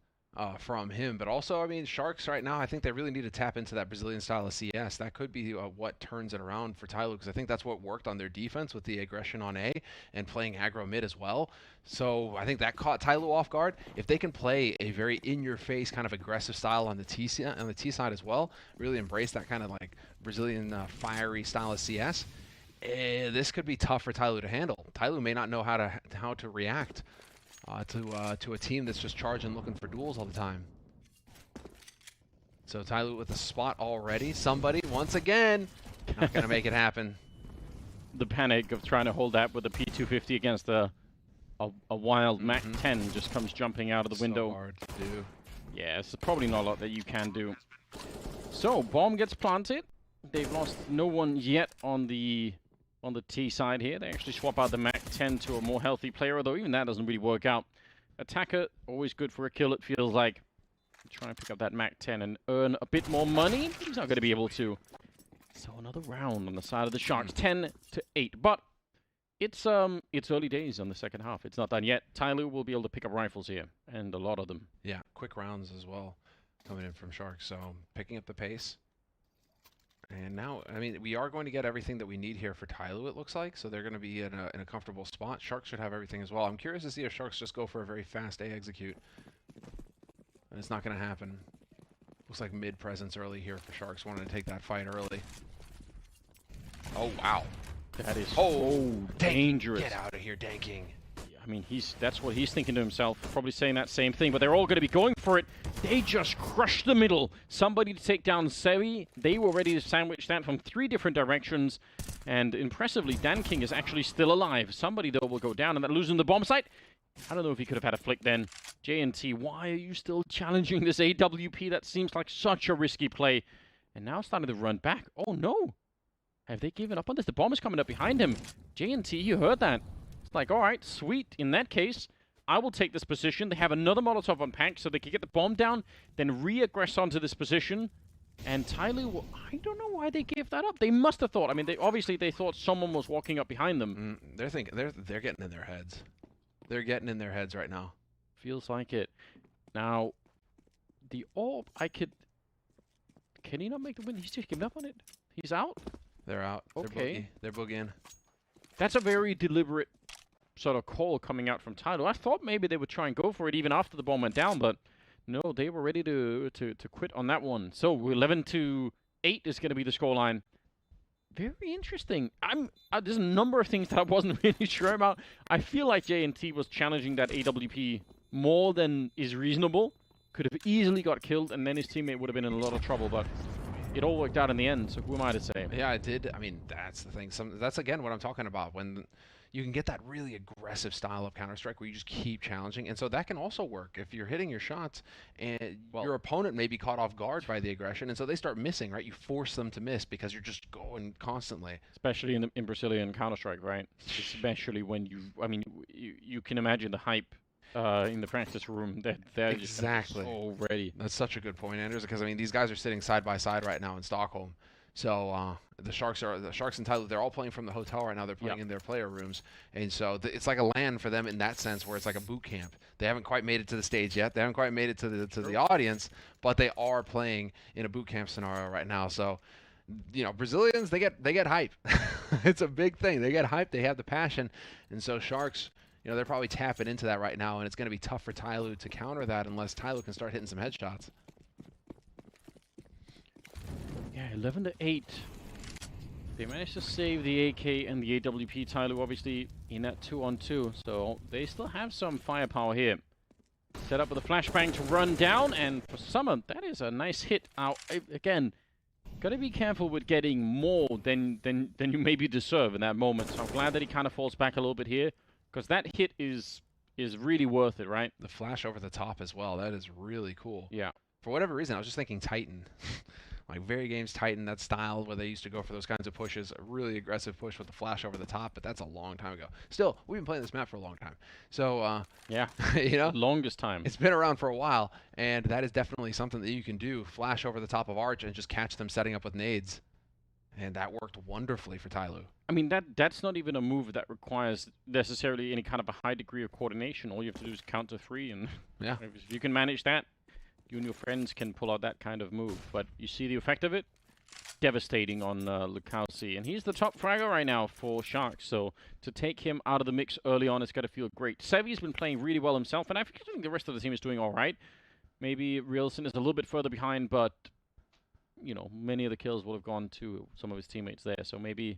from him. But also, I mean, Sharks right now, I think they really need to tap into that Brazilian style of CS. That could be what turns it around for Tyloo, because I think that's what worked on their defense with the aggression on A and playing aggro mid as well. So I think that caught Tyloo off guard. If they can play a very in-your-face kind of aggressive style on the T side as well, really embrace that kind of like Brazilian fiery style of CS, this could be tough for Tyloo to handle. Tyloo may not know how to react to a team that's just charging, looking for duels all the time. So Tyloo with a spot already. Somebody, once again, not going to make it happen. The panic of trying to hold that with a P250 against a wild MAC-10 just comes jumping out of the window. So hard to do. Yeah, it's probably not a lot that you can do. So, bomb gets planted. They've lost no one yet on the T side here. They actually swap out the MAC-10 to a more healthy player, although even that doesn't really work out. Attacker, always good for a kill, it feels like. Try and pick up that MAC-10 and earn a bit more money. He's not going to be able to. So another round on the side of the Sharks, 10-8. But it's early days on the second half. It's not done yet. Tyloo will be able to pick up rifles here, and a lot of them. Yeah, quick rounds as well coming in from Sharks. So picking up the pace. And now, I mean, we are going to get everything that we need here for Tyloo, it looks like. So they're going to be in a comfortable spot. Sharks should have everything as well. I'm curious to see if Sharks just go for a very fast A execute. And it's not going to happen. Looks like mid-presence early here for Sharks, wanting to take that fight early. Oh, wow. That is so dangerous. Get out of here, Danking. I mean, that's what he's thinking to himself, probably saying that same thing, but they're all going to be going for it. They just crushed the middle. Somebody to take down Sevi. They were ready to sandwich that from 3 different directions, and impressively, Dan King is actually still alive. Somebody, though, will go down, and they're losing the bomb site. I don't know if he could have had a flick then. JNT, why are you still challenging this AWP? That seems like such a risky play. And now starting to run back. Oh, no. Have they given up on this? The bomb is coming up behind him. JNT, you heard that. Like, all right, sweet. In that case, I will take this position. They have another Molotov on Pank, so they can get the bomb down, then re-aggress onto this position. And Tyloo, I don't know why they gave that up. They must have thought. I mean, obviously they thought someone was walking up behind them. They're thinking they're getting in their heads. They're getting in their heads right now. Feels like it. Now, the orb, can he not make the win? He's just giving up on it. He's out? They're out. Okay. They're boogieing. That's a very deliberate sort of call coming out from Tyloo. I thought maybe they would try and go for it even after the bomb went down, but no, they were ready to quit on that one. So 11-8 is going to be the scoreline. Very interesting. There's a number of things that I wasn't really sure about. I feel like J&T was challenging that AWP more than is reasonable. Could have easily got killed, and then his teammate would have been in a lot of trouble, but it all worked out in the end, so who am I to say? Yeah, it did. I mean, that's the thing. That's, again, what I'm talking about. When you can get that really aggressive style of Counter-Strike where you just keep challenging. And so that can also work if you're hitting your shots and your opponent may be caught off guard by the aggression. And so they start missing, right? You force them to miss because you're just going constantly. Especially in Brazilian Counter-Strike, right? Especially when you can imagine the hype in the practice room. They're exactly. Just so ready. That's such a good point, Anders, because, I mean, these guys are sitting side by side right now in Stockholm. So the Sharks and Tyloo, they're all playing from the hotel right now. They're playing in their player rooms, and so it's like a LAN for them in that sense, where it's like a boot camp. They haven't quite made it to the stage yet. They haven't quite made it to the audience, but they are playing in a boot camp scenario right now. So, you know, Brazilians, they get hype. It's a big thing. They get hype. They have the passion, and so Sharks, you know, they're probably tapping into that right now, and it's going to be tough for Tyloo to counter that unless Tyloo can start hitting some headshots. Yeah, 11-8. They managed to save the AK and the AWP. Tyloo obviously in that 2-on-2, so they still have some firepower here. Set up with a flashbang to run down, and for Summer, that is a nice hit. Now, again, gotta be careful with getting more than you maybe deserve in that moment. So I'm glad that he kind of falls back a little bit here, because that hit is really worth it, right? The flash over the top as well. That is really cool. Yeah. For whatever reason, I was just thinking Titan. Like Very Games Titan, that style where they used to go for those kinds of pushes, a really aggressive push with the flash over the top, but that's a long time ago. Still, we've been playing this map for a long time. So, yeah, you know, longest time. It's been around for a while, and that is definitely something that you can do. Flash over the top of Arch and just catch them setting up with nades. And that worked wonderfully for Tyloo. I mean, that's not even a move that requires necessarily any kind of a high degree of coordination. All you have to do is count to 3, and yeah, if you can manage that, you and your friends can pull out that kind of move. But you see the effect of it? Devastating on Lukowski. And he's the top fragger right now for Sharks. So to take him out of the mix early on, it's got to feel great. Sevi's been playing really well himself, and I think the rest of the team is doing all right. Maybe Rielsen is a little bit further behind, but, you know, many of the kills will have gone to some of his teammates there. So maybe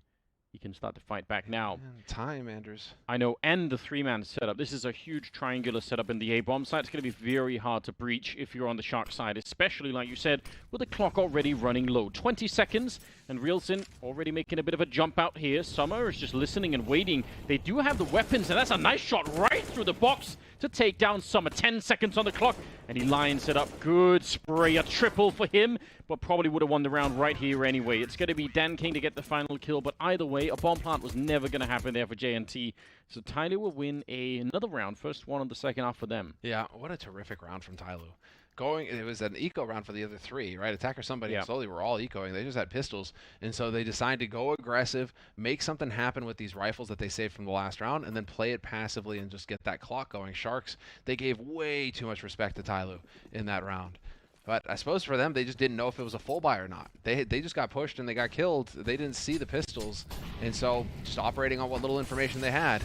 he can start to fight back now. And time, Anders. I know, and the 3-man setup. This is a huge triangular setup in the A-bomb side. It's going to be very hard to breach if you're on the Shark side, especially, like you said, with the clock already running low. 20 seconds, and Rielsen already making a bit of a jump out here. Summer is just listening and waiting. They do have the weapons, and that's a nice shot right through the box to take down Summer. 10 seconds on the clock, and he lines it up. Good spray, a triple for him, but probably would have won the round right here anyway. It's going to be Dan King to get the final kill, but either way, a bomb plant was never going to happen there for J&T. So Tyloo will win another round, first one of the second half for them. Yeah, what a terrific round from Tyloo. It was an eco round for the other 3, right? Attacker somebody and slowly were all ecoing. They just had pistols, and so they decided to go aggressive, make something happen with these rifles that they saved from the last round, and then play it passively and just get that clock going. Sharks, they gave way too much respect to Tyloo in that round. But I suppose for them, they just didn't know if it was a full buy or not. They just got pushed and they got killed. They didn't see the pistols, and so just operating on what little information they had.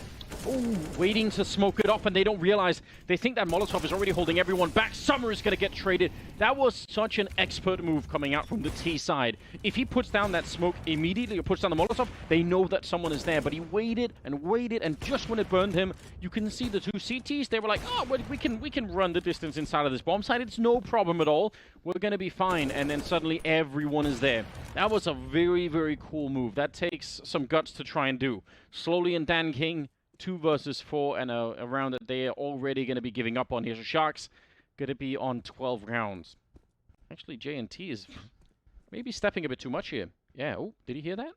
Ooh, waiting to smoke it off, and they don't realize. They think that Molotov is already holding everyone back. Summer is going to get traded. That was such an expert move coming out from the T side. If he puts down that smoke immediately or puts down the Molotov, they know that someone is there. But he waited, and just when it burned him, you can see the 2 CTs. They were like, oh, well, we can run the distance inside of this bomb site. It's no problem at all. We're going to be fine. And then suddenly everyone is there. That was a very, very cool move. That takes some guts to try and do. Slowly and Dan King, 2 versus 4, and a round that they are already going to be giving up on here. So Sharks going to be on 12 rounds. Actually, J&T is maybe stepping a bit too much here. Yeah, oh, did he hear that?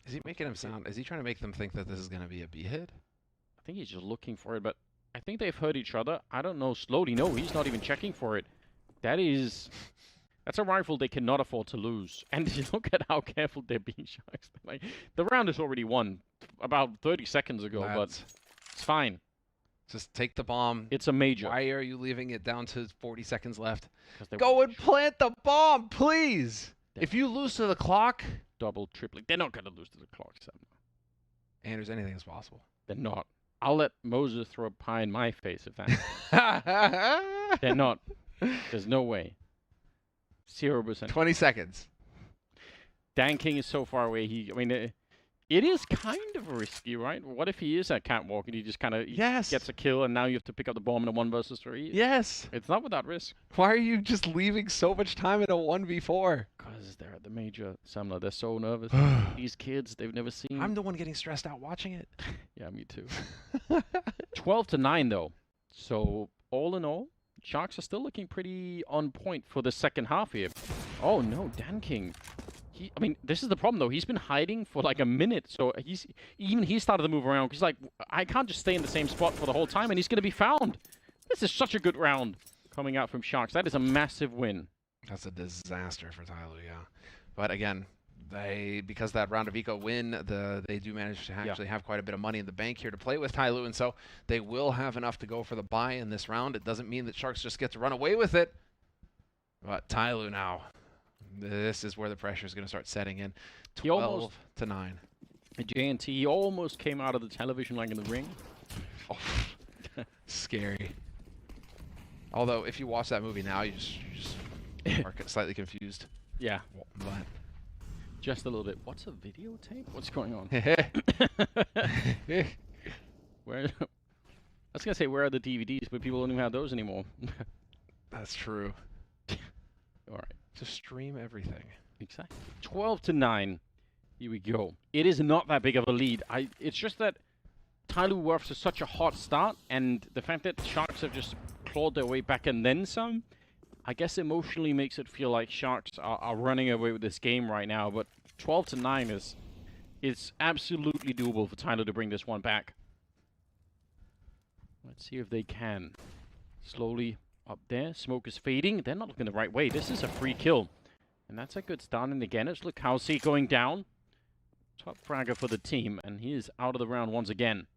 Is he making him sound? Is he trying to make them think that this is going to be a B hit? I think he's just looking for it, but I think they've heard each other. I don't know. Slowly, no, he's not even checking for it. That's a rifle they cannot afford to lose. And look at how careful they're being, Sharks. Like, the round is already won about 30 seconds ago, but it's fine. Just take the bomb. It's a major. Why are you leaving it down to 40 seconds left? Go and plant the bomb, please. If you lose to the clock. Double, tripling. They're not going to lose to the clock, Sam. Andrews, anything is possible. They're not. I'll let Moses throw a pie in my face if that. They're not. There's no way. 0%. 20 seconds. Dan King is so far away. It is kind of risky, right? What if he is at catwalk and he just kind of gets a kill and now you have to pick up the bomb in a 1 versus 3? Yes. It's not without risk. Why are you just leaving so much time in a 1v4? Because they're at the major, Samla. They're so nervous. These kids, they've never seen. I'm the one getting stressed out watching it. Yeah, me too. 12-9, though. So, all in all, Sharks are still looking pretty on point for the second half here. Oh, no, Dan King. This is the problem, though. He's been hiding for like a minute, so he started to move around. He's like, I can't just stay in the same spot for the whole time, and he's going to be found. This is such a good round coming out from Sharks. That is a massive win. That's a disaster for Tyloo, yeah. But again, because that round of eco win, they do manage to actually have quite a bit of money in the bank here to play with Tyloo, and so they will have enough to go for the buy in this round. It doesn't mean that Sharks just get to run away with it. But Tyloo now. This is where the pressure is going to start setting in. 12-9. JNT, he almost came out of the television like in the ring. Oh, scary. Although, if you watch that movie now, you just are slightly confused. Yeah. But just a little bit. What's a videotape? What's going on? Where? I was going to say, where are the DVDs? But people don't even have those anymore. That's true. All right. To stream everything. Exactly. 12-9. Here we go. It is not that big of a lead. It's just that Tyloo were off to such a hot start, and the fact that Sharks have just clawed their way back and then some, I guess emotionally makes it feel like Sharks are running away with this game right now. But 12-9 is absolutely doable for Tyloo to bring this one back. Let's see if they can. Slowly up there. Smoke is fading. They're not looking the right way. This is a free kill. And that's a good start. And again, it's Lukowski going down. Top fragger for the team. And he is out of the round once again.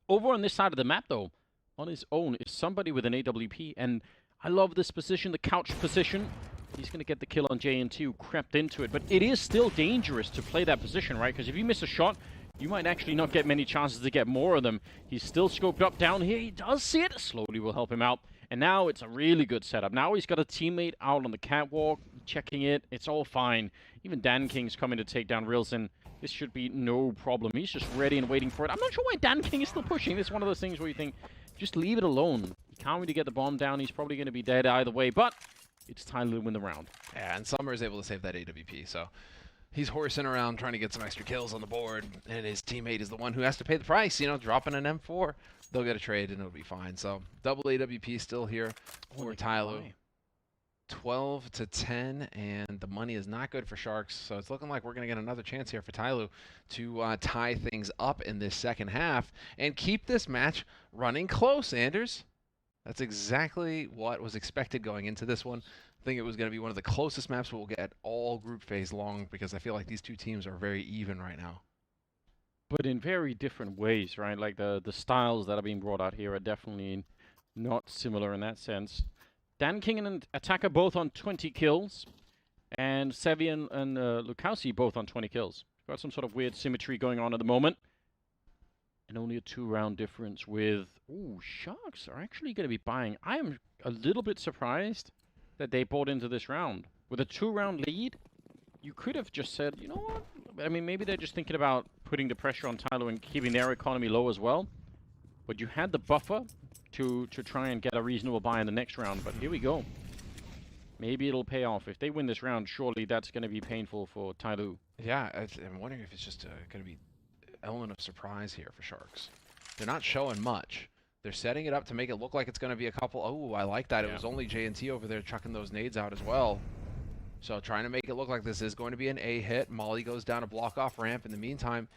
Over on this side of the map, though, on his own, is somebody with an AWP. And I love this position, the couch position. He's going to get the kill on JN2, who crept into it. But it is still dangerous to play that position, right? Because if you miss a shot, you might actually not get many chances to get more of them. He's still scoped up down here. He does see it. Slowly will help him out. And now it's a really good setup. Now he's got a teammate out on the catwalk, checking it. It's all fine. Even Dan King's coming to take down Rilson. This should be no problem. He's just ready and waiting for it. I'm not sure why Dan King is still pushing. This is one of those things where you think, just leave it alone. He can't really get the bomb down. He's probably going to be dead either way. But it's Tyloo to win the round. Yeah, and Summer is able to save that AWP. So he's horsing around trying to get some extra kills on the board. And his teammate is the one who has to pay the price. You know, dropping an M4. They'll get a trade and it'll be fine. So double AWP still here for Tyloo. 12-10, and the money is not good for Sharks. So it's looking like we're going to get another chance here for Tyloo to tie things up in this second half and keep this match running close, Anders. That's exactly what was expected going into this one. I think it was going to be one of the closest maps we'll get all group phase long because I feel like these two teams are very even right now. But in very different ways, right? Like the styles that are being brought out here are definitely not similar in that sense. Dan King and Attacker both on 20 kills. And Sevi and Lukowski both on 20 kills. Got some sort of weird symmetry going on at the moment. And only a 2-round difference with... Ooh, Sharks are actually going to be buying. I am a little bit surprised that they bought into this round. With a 2-round lead, you could have just said, you know what? I mean, maybe they're just thinking about putting the pressure on Tyloo and keeping their economy low as well. But you had the buffer to try and get a reasonable buy in the next round. But here we go. Maybe it'll pay off. If they win this round, surely that's going to be painful for Tyloo. Yeah, I'm wondering if it's just going to be an element of surprise here for Sharks. They're not showing much. They're setting it up to make it look like it's going to be a couple. Oh, I like that. Yeah. It was only J&T over there chucking those nades out as well. So trying to make it look like this is going to be an A hit. Molly goes down a block off ramp. In the meantime,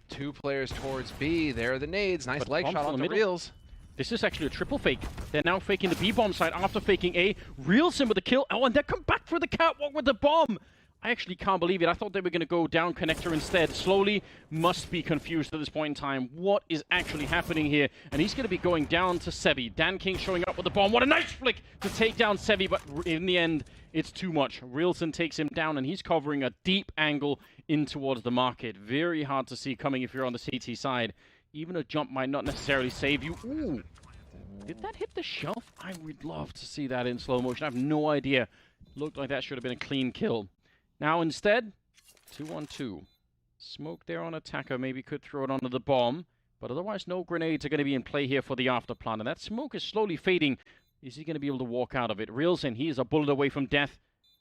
2 players towards B. There are the nades. Nice leg shot on the Reels. This is actually a triple fake. They're now faking the B-bomb side after faking A. Reelson with the kill. Oh, and they come back for the catwalk with the bomb. I actually can't believe it. I thought they were going to go down connector instead. Slowly must be confused at this point in time. What is actually happening here? And he's going to be going down to Sevi. DanKing showing up with the bomb. What a nice flick to take down Sevi, but in the end, it's too much. Rilson takes him down, and he's covering a deep angle in towards the market. Very hard to see coming if you're on the CT side. Even a jump might not necessarily save you. Ooh. Did that hit the shelf? I would love to see that in slow motion. I have no idea. Looked like that should have been a clean kill. Now instead, 2-on-2. Smoke there on attacker. Maybe could throw it onto the bomb. But otherwise, no grenades are going to be in play here for the afterplan. And that smoke is slowly fading. Is he going to be able to walk out of it? Rilson, he is a bullet away from death.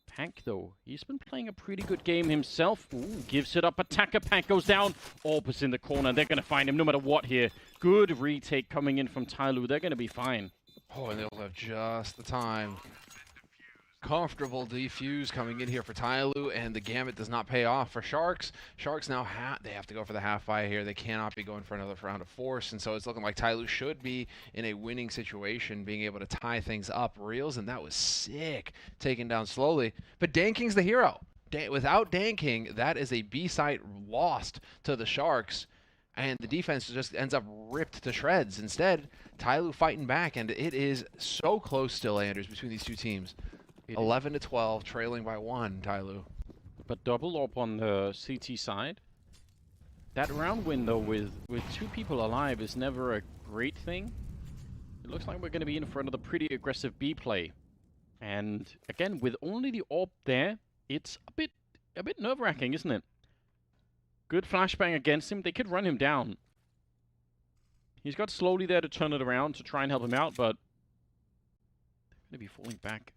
Pank, though, he's been playing a pretty good game himself. Ooh, gives it up. Attacker. Pank goes down. Orb is in the corner. They're going to find him no matter what here. Good retake coming in from Tyloo. They're going to be fine. Oh, and they'll have just the time. Comfortable defuse coming in here for Tyloo, and the gamut does not pay off for Sharks. Sharks now they have to go for the half buy here. They cannot be going for another round of force, and so it's looking like Tyloo should be in a winning situation, being able to tie things up. Reels, and that was sick, taken down slowly. But DanKing's the hero. Without DanKing, that is a B site lost to the Sharks, and the defense just ends up ripped to shreds. Instead, Tyloo fighting back, and it is so close still, Anders, between these two teams. 11-12, trailing by 1, Tyloo. But double up on the CT side. That round window with 2 people alive is never a great thing. It looks like we're going to be in for another pretty aggressive B play. And again, with only the orb there, it's a bit nerve-wracking, isn't it? Good flashbang against him. They could run him down. He's got slowly there to turn it around to try and help him out, but they're going to be falling back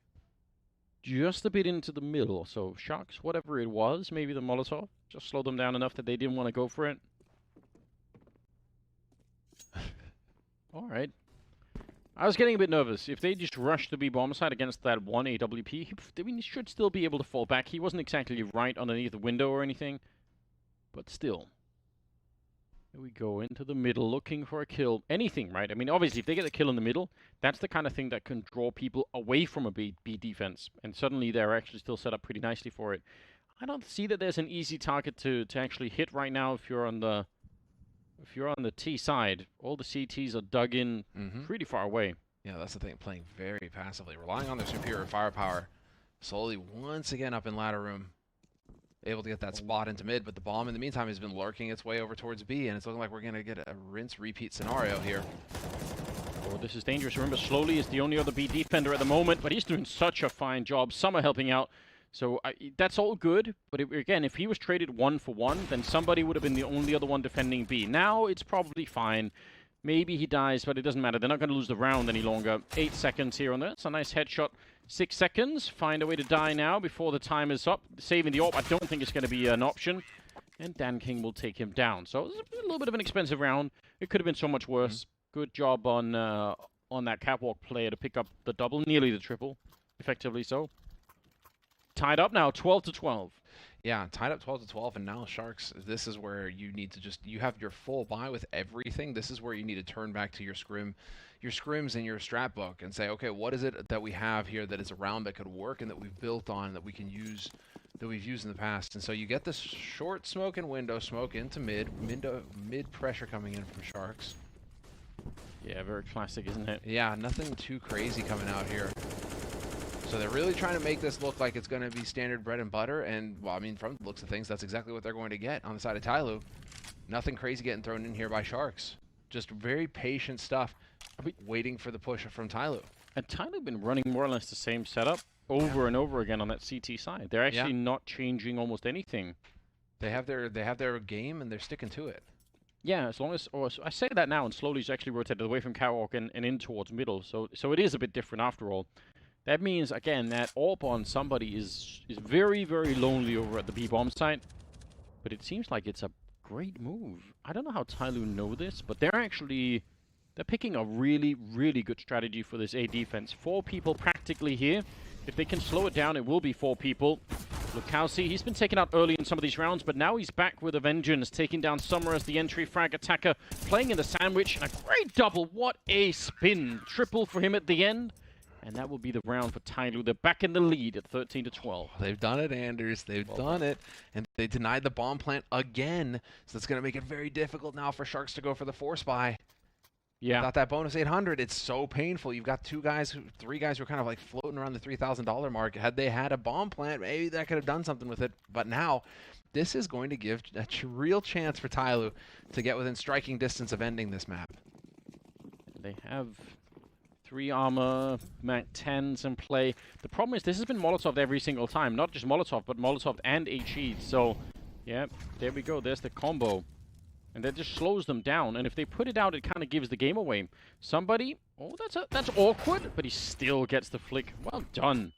just a bit into the middle. So Sharks, whatever it was, maybe the Molotov, just slowed them down enough that they didn't want to go for it. All right. I was getting a bit nervous. If they just rushed the B-bomb side against that one AWP, he should still be able to fall back. He wasn't exactly right underneath the window or anything, but still. Here we go into the middle, looking for a kill. Anything, right? I mean, obviously, if they get a kill in the middle, that's the kind of thing that can draw people away from a B defense. And suddenly, they're actually still set up pretty nicely for it. I don't see that there's an easy target to actually hit right now if you're on the T side. All the CTs are dug in pretty far away. Yeah, that's the thing. Playing very passively, relying on their superior firepower. Slowly, once again, up in ladder room. Able to get that spot into mid, but the bomb in the meantime has been lurking its way over towards B, and it's looking like we're going to get a rinse-repeat scenario here. Oh, this is dangerous. Remember, Slowly is the only other B defender at the moment, but he's doing such a fine job. Some are helping out, so that's all good. But again, if he was traded 1-for-1, then somebody would have been the only other one defending B. Now it's probably fine. Maybe he dies, but it doesn't matter. They're not going to lose the round any longer. 8 seconds here on that. It's a nice headshot. 6 seconds. Find a way to die now before the time is up. Saving the AWP, I don't think it's going to be an option. And DanKing will take him down. So it's a little bit of an expensive round. It could have been so much worse. Good job on that catwalk player to pick up the double, nearly the triple, effectively so. Tied up now, 12-12. Yeah, tied up 12-12, and now Sharks, this is where you need to you have your full buy with everything. This is where you need to turn back to your scrims and your strat book and say, okay, what is it that we have here that is around that could work and that we've built on, that we can use, that we've used in the past. And so you get this short smoke and window smoke into mid pressure coming in from Sharks. Yeah, very classic, isn't it? Yeah, nothing too crazy coming out here. So they're really trying to make this look like it's going to be standard bread and butter, and, well, I mean, from the looks of things, that's exactly what they're going to get on the side of Tyloo. Nothing crazy getting thrown in here by Sharks. Just very patient stuff, waiting for the push from Tyloo. And Tyloo been running more or less the same setup over and over again on that CT side. They're actually not changing almost anything. They have their game, and they're sticking to it. Yeah, as long as, I say that now, and slowly he's actually rotated away from catwalk and in towards middle, so it is a bit different after all. That means, again, that AWP on somebody is very, very lonely over at the B-bomb site. But it seems like it's a great move. I don't know how Tyloo know this, but they're picking a really, really good strategy for this A defense. 4 people practically here. If they can slow it down, it will be 4 people. Lukowski, he's been taken out early in some of these rounds, but now he's back with a vengeance, taking down Summer as the entry frag attacker, playing in the sandwich, and a great double. What a spin. Triple for him at the end. And that will be the round for Tyloo. They're back in the lead at 13-12. They've done it, Anders. They've done it. And they denied the bomb plant again. So it's going to make it very difficult now for Sharks to go for the force buy. Yeah. Without that bonus 800, it's so painful. You've got three guys who are kind of like floating around the $3,000 mark. Had they had a bomb plant, maybe that could have done something with it. But now, this is going to give a real chance for Tyloo to get within striking distance of ending this map. They have 3 armor, Mac 10s in play. The problem is this has been Molotov every single time. Not just Molotov, but Molotov and HE. So, yeah, there we go. There's the combo. And that just slows them down. And if they put it out, it kind of gives the game away. Somebody, oh, that's awkward, but he still gets the flick. Well done.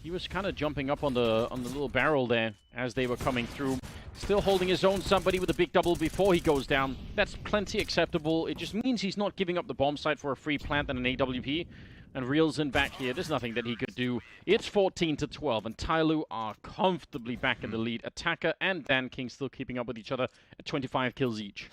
He was kind of jumping up on the little barrel there as they were coming through. Still holding his own, somebody with a big double before he goes down. That's plenty acceptable. It just means he's not giving up the bomb site for a free plant and an AWP. And reels in back here. There's nothing that he could do. It's 14-12, and Tyloo are comfortably back in the lead. Attacker and Dan King still keeping up with each other at 25 kills each.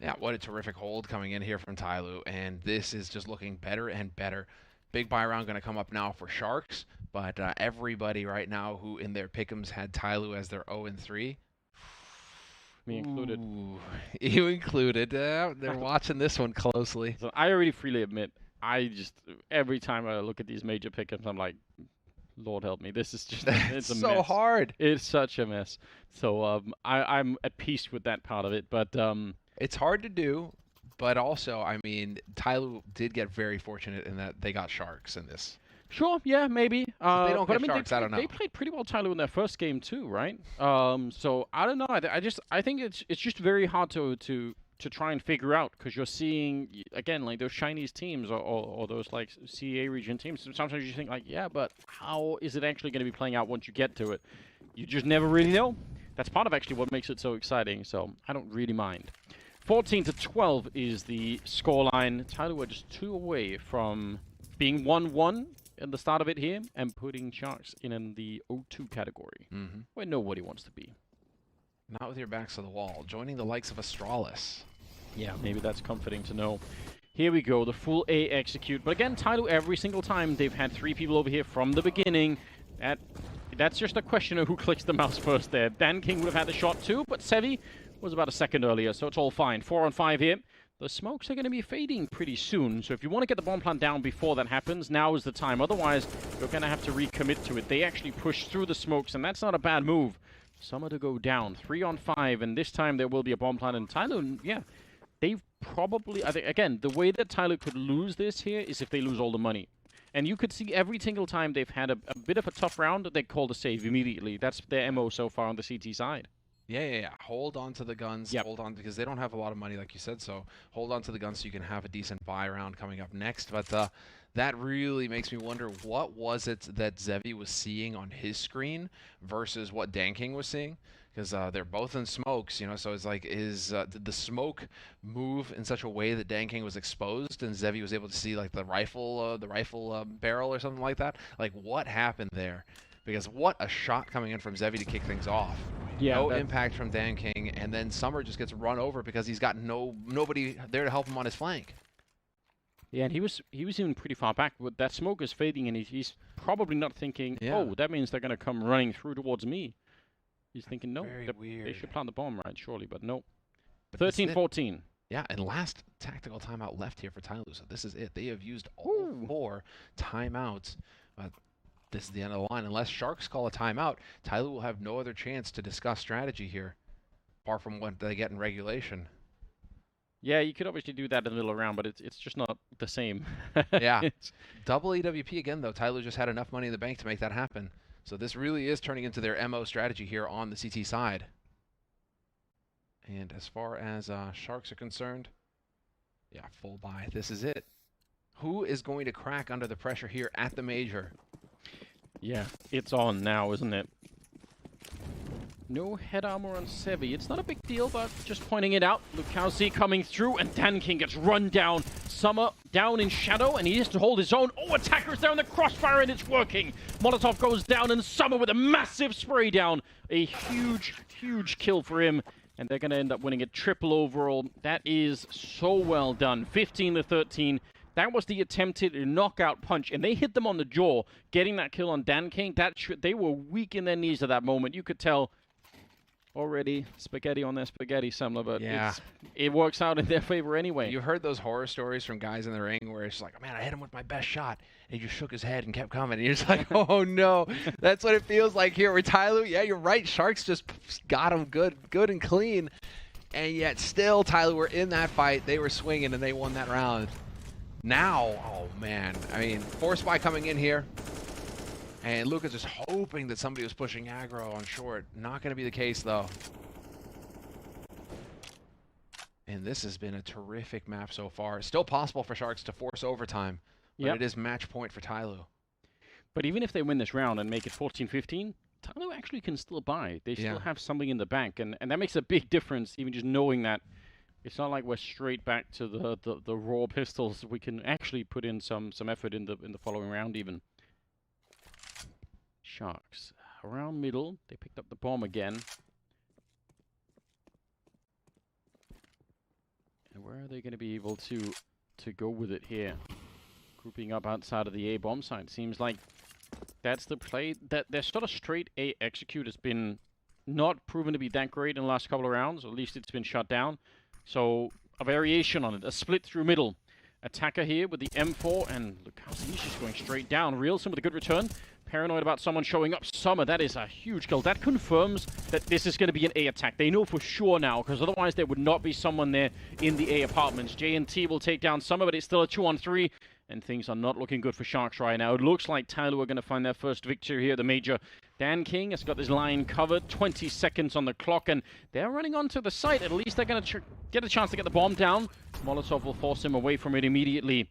Yeah, what a terrific hold coming in here from Tyloo, and this is just looking better and better. Big buy round going to come up now for Sharks, but everybody right now who in their pick'ems had Tyloo as their 0-3. Me included. Ooh, you included. They're watching this one closely. So I already freely admit, I just, every time I look at these major pickups, I'm like, Lord help me, this is just, it's a so mess. hard. It's such a mess. So I'm at peace with that part of it, but it's hard to do, but also, I mean, Tyloo did get very fortunate in that they got Sharks in this. Sure, yeah, maybe. If they don't get I mean, Sharks, I don't know. They played pretty well, Tyloo, in their first game too, right? So I don't know. I think it's just very hard to try and figure out, because you're seeing, again, like those Chinese teams or those like CA region teams. Sometimes you think like, yeah, but how is it actually going to be playing out once you get to it? You just never really know. That's part of actually what makes it so exciting. So I don't really mind. 14-12 is the scoreline. Tyloo are just 2 away from being 1-1 at the start of it here and putting Sharks in the 0-2 category, where nobody wants to be. Not with your backs to the wall. Joining the likes of Astralis. Yeah, maybe that's comforting to know. Here we go, the full A execute. But again, Tyloo, every single time they've had 3 people over here from the beginning. That's just a question of who clicks the mouse first there. Dan King would have had the shot too, but Sevi was about a second earlier, so it's all fine. 4 on 5 here. The smokes are going to be fading pretty soon, so if you want to get the bomb plant down before that happens, now is the time. Otherwise, you're going to have to recommit to it. They actually push through the smokes, and that's not a bad move. Some are to go down. 3 on 5, and this time there will be a bomb plant. And Tyloo, yeah, they've probably, I think, again, the way that Tyloo could lose this here is if they lose all the money. And you could see every single time they've had a bit of a tough round, they call the save immediately. That's their MO so far on the CT side. Yeah. Hold on to the guns. Yep. Hold on, because they don't have a lot of money, like you said, so hold on to the guns so you can have a decent buy round coming up next. But that really makes me wonder, what was it that Zevi was seeing on his screen versus what Dan King was seeing? Because they're both in smokes, you know, so it's like, did the smoke move in such a way that Dan King was exposed and Zevi was able to see like the rifle barrel or something like that? Like, what happened there? Because what a shot coming in from Zevi to kick things off. Yeah, no impact from Dan King, and then Summer just gets run over because he's got nobody there to help him on his flank. Yeah, and he was even pretty far back. But that smoke is fading, and he's probably not thinking, oh, that means they're going to come running through towards me. He's thinking, no, they should plant the bomb, right? Surely, but no. 13-14. Yeah, and last tactical timeout left here for Tyloo, so this is it. They have used all 4 timeouts. This is the end of the line. Unless Sharks call a timeout, Tyloo will have no other chance to discuss strategy here, apart from what they get in regulation. Yeah, you could obviously do that in the middle of the round, but it's just not the same. Yeah. Double EWP again, though. Tyloo just had enough money in the bank to make that happen. So this really is turning into their MO strategy here on the CT side. And as far as Sharks are concerned, yeah, full buy. This is it. Who is going to crack under the pressure here at the Major? Yeah, it's on now, isn't it? No head armor on Sevi. It's not a big deal, but just pointing it out. Lukowski coming through, and Dan King gets run down. Summer down in shadow, and he has to hold his own. Oh, Attacker's down the crossfire, and it's working. Molotov goes down, and Summer with a massive spray down. A huge, huge kill for him, and they're going to end up winning a triple overall. That is so well done. 15-13. That was the attempted knockout punch, and they hit them on the jaw, getting that kill on Dan King. They were weak in their knees at that moment. You could tell already spaghetti on their spaghetti, Semler, but yeah, it works out in their favor anyway. You heard those horror stories from guys in the ring where it's like, man, I hit him with my best shot. And he just shook his head and kept coming. And you're just like, oh, no. That's what it feels like here with Tyloo. Yeah, you're right. Sharks just got him good and clean. And yet still, Tyloo were in that fight. They were swinging, and they won that round. Now, oh, man. I mean, Force Spy coming in here. And Lucas just hoping that somebody was pushing aggro on short. Not going to be the case, though. And this has been a terrific map so far. It's still possible for Sharks to force overtime, but it is match point for Tyloo. But even if they win this round and make it 14-15, Tyloo actually can still buy. They still have something in the bank, and that makes a big difference, even just knowing that it's not like we're straight back to the raw pistols. We can actually put in some effort in the following round even. Sharks around middle. They picked up the bomb again. And where are they going to be able to go with it here? Grouping up outside of the A bomb site. Seems like that's the play. That their sort of straight A execute has been not proven to be that great in the last couple of rounds. Or at least it's been shut down. So a variation on it. A split through middle. Attacker here with the M4, and look how he's just going straight down. Realson with a good return. Paranoid about someone showing up. Summer, that is a huge kill. That confirms that this is going to be an A attack. They know for sure now, because otherwise there would not be someone there in the A apartments. J&T will take down Summer, but it's still a 2-on-3, and things are not looking good for Sharks right now. It looks like Tyloo are going to find their first victory here at the Major. Dan King has got this line covered, 20 seconds on the clock, and they're running onto the site. At least they're going to get a chance to get the bomb down. Molotov will force him away from it immediately.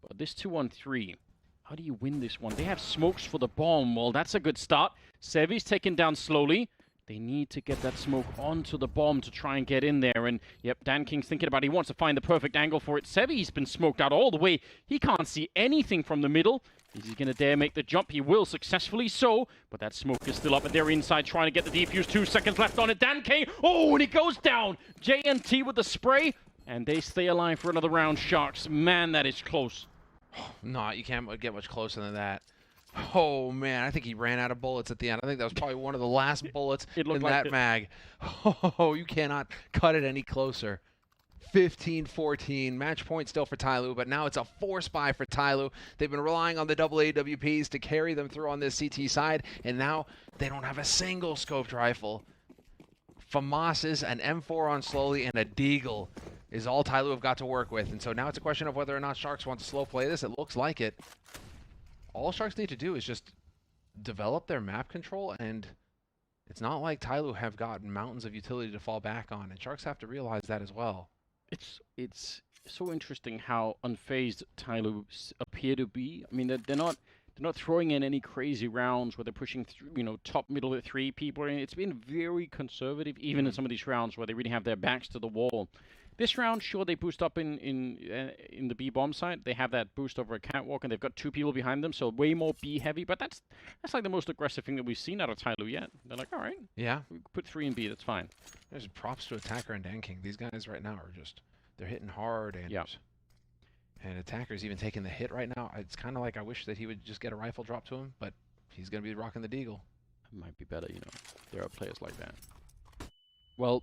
But this 2-on-3, how do you win this one? They have smokes for the bomb. Well, that's a good start. Sevi's taken down slowly. They need to get that smoke onto the bomb to try and get in there. And, yep, Dan King's thinking about it. He wants to find the perfect angle for it. Sevi's been smoked out all the way. He can't see anything from the middle. Is he going to dare make the jump? He will, successfully so. But that smoke is still up, and they're inside trying to get the defuse. 2 seconds left on it. Dan King, oh, and he goes down. JNT with the spray, and they stay alive for another round. Sharks, man, that is close. No, you can't get much closer than that. Oh, man, I think he ran out of bullets at the end. I think that was probably one of the last bullets in that mag. Oh, you cannot cut it any closer. 15-14, match point still for Tyloo, but now it's a Force Spy for Tyloo. They've been relying on the double AWPs to carry them through on this CT side, and now they don't have a single scoped rifle. FAMAS's, an M4 on slowly, and a Deagle is all Tyloo have got to work with. And so now it's a question of whether or not Sharks want to slow play this. It looks like it. All Sharks need to do is just develop their map control, and it's not like Tyloo have gotten mountains of utility to fall back on, and Sharks have to realize that as well. It's so interesting how unfazed Tyloo appear to be. I mean, they're not throwing in any crazy rounds where they're pushing through, top, middle at 3 people. And it's been very conservative, even in some of these rounds where they really have their backs to the wall. This round, sure, they boost up in the B bomb site. They have that boost over a catwalk, and they've got 2 people behind them, so way more B heavy. But that's like the most aggressive thing that we've seen out of Tyloo yet. They're like, all right, yeah, we put 3 in B, that's fine. There's props to Attacker and Dan King. These guys right now are they're hitting hard, and and Attacker's even taking the hit right now. It's kind of like I wish that he would just get a rifle drop to him, but he's going to be rocking the Deagle. It might be better, There are players like that. Well,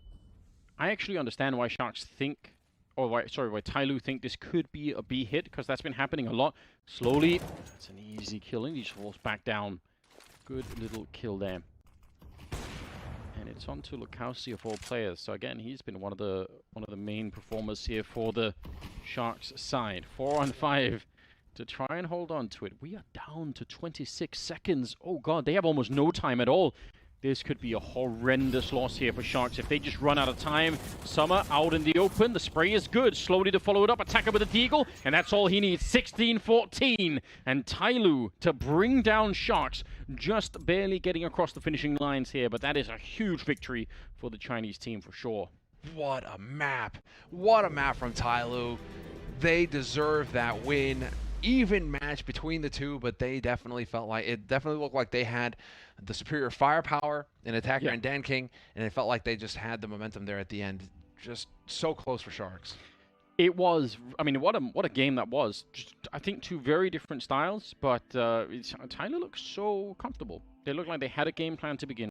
I actually understand why Sharks think, or why Tyloo think this could be a B hit, because that's been happening a lot. Slowly, that's an easy kill, and he just falls back down. Good little kill there. And it's on to Lukowski of all players. So again, he's been one of the main performers here for the Sharks side. 4-on-5 to try and hold on to it. We are down to 26 seconds. Oh god, they have almost no time at all. This could be a horrendous loss here for Sharks if they just run out of time. Summer out in the open. The spray is good. Slowly to follow it up. Attacker with a Deagle. And that's all he needs. 16-14. And Tyloo to bring down Sharks. Just barely getting across the finishing lines here. But that is a huge victory for the Chinese team for sure. What a map. What a map from Tyloo. They deserve that win. Even match between the two, but they definitely looked like they had the superior firepower in Attacker and Dan King, and it felt like they just had the momentum there at the end. Just so close for Sharks. It was, I mean, what a game that was. Just, I think two very different styles, but Tyloo looks so comfortable. They look like they had a game plan to begin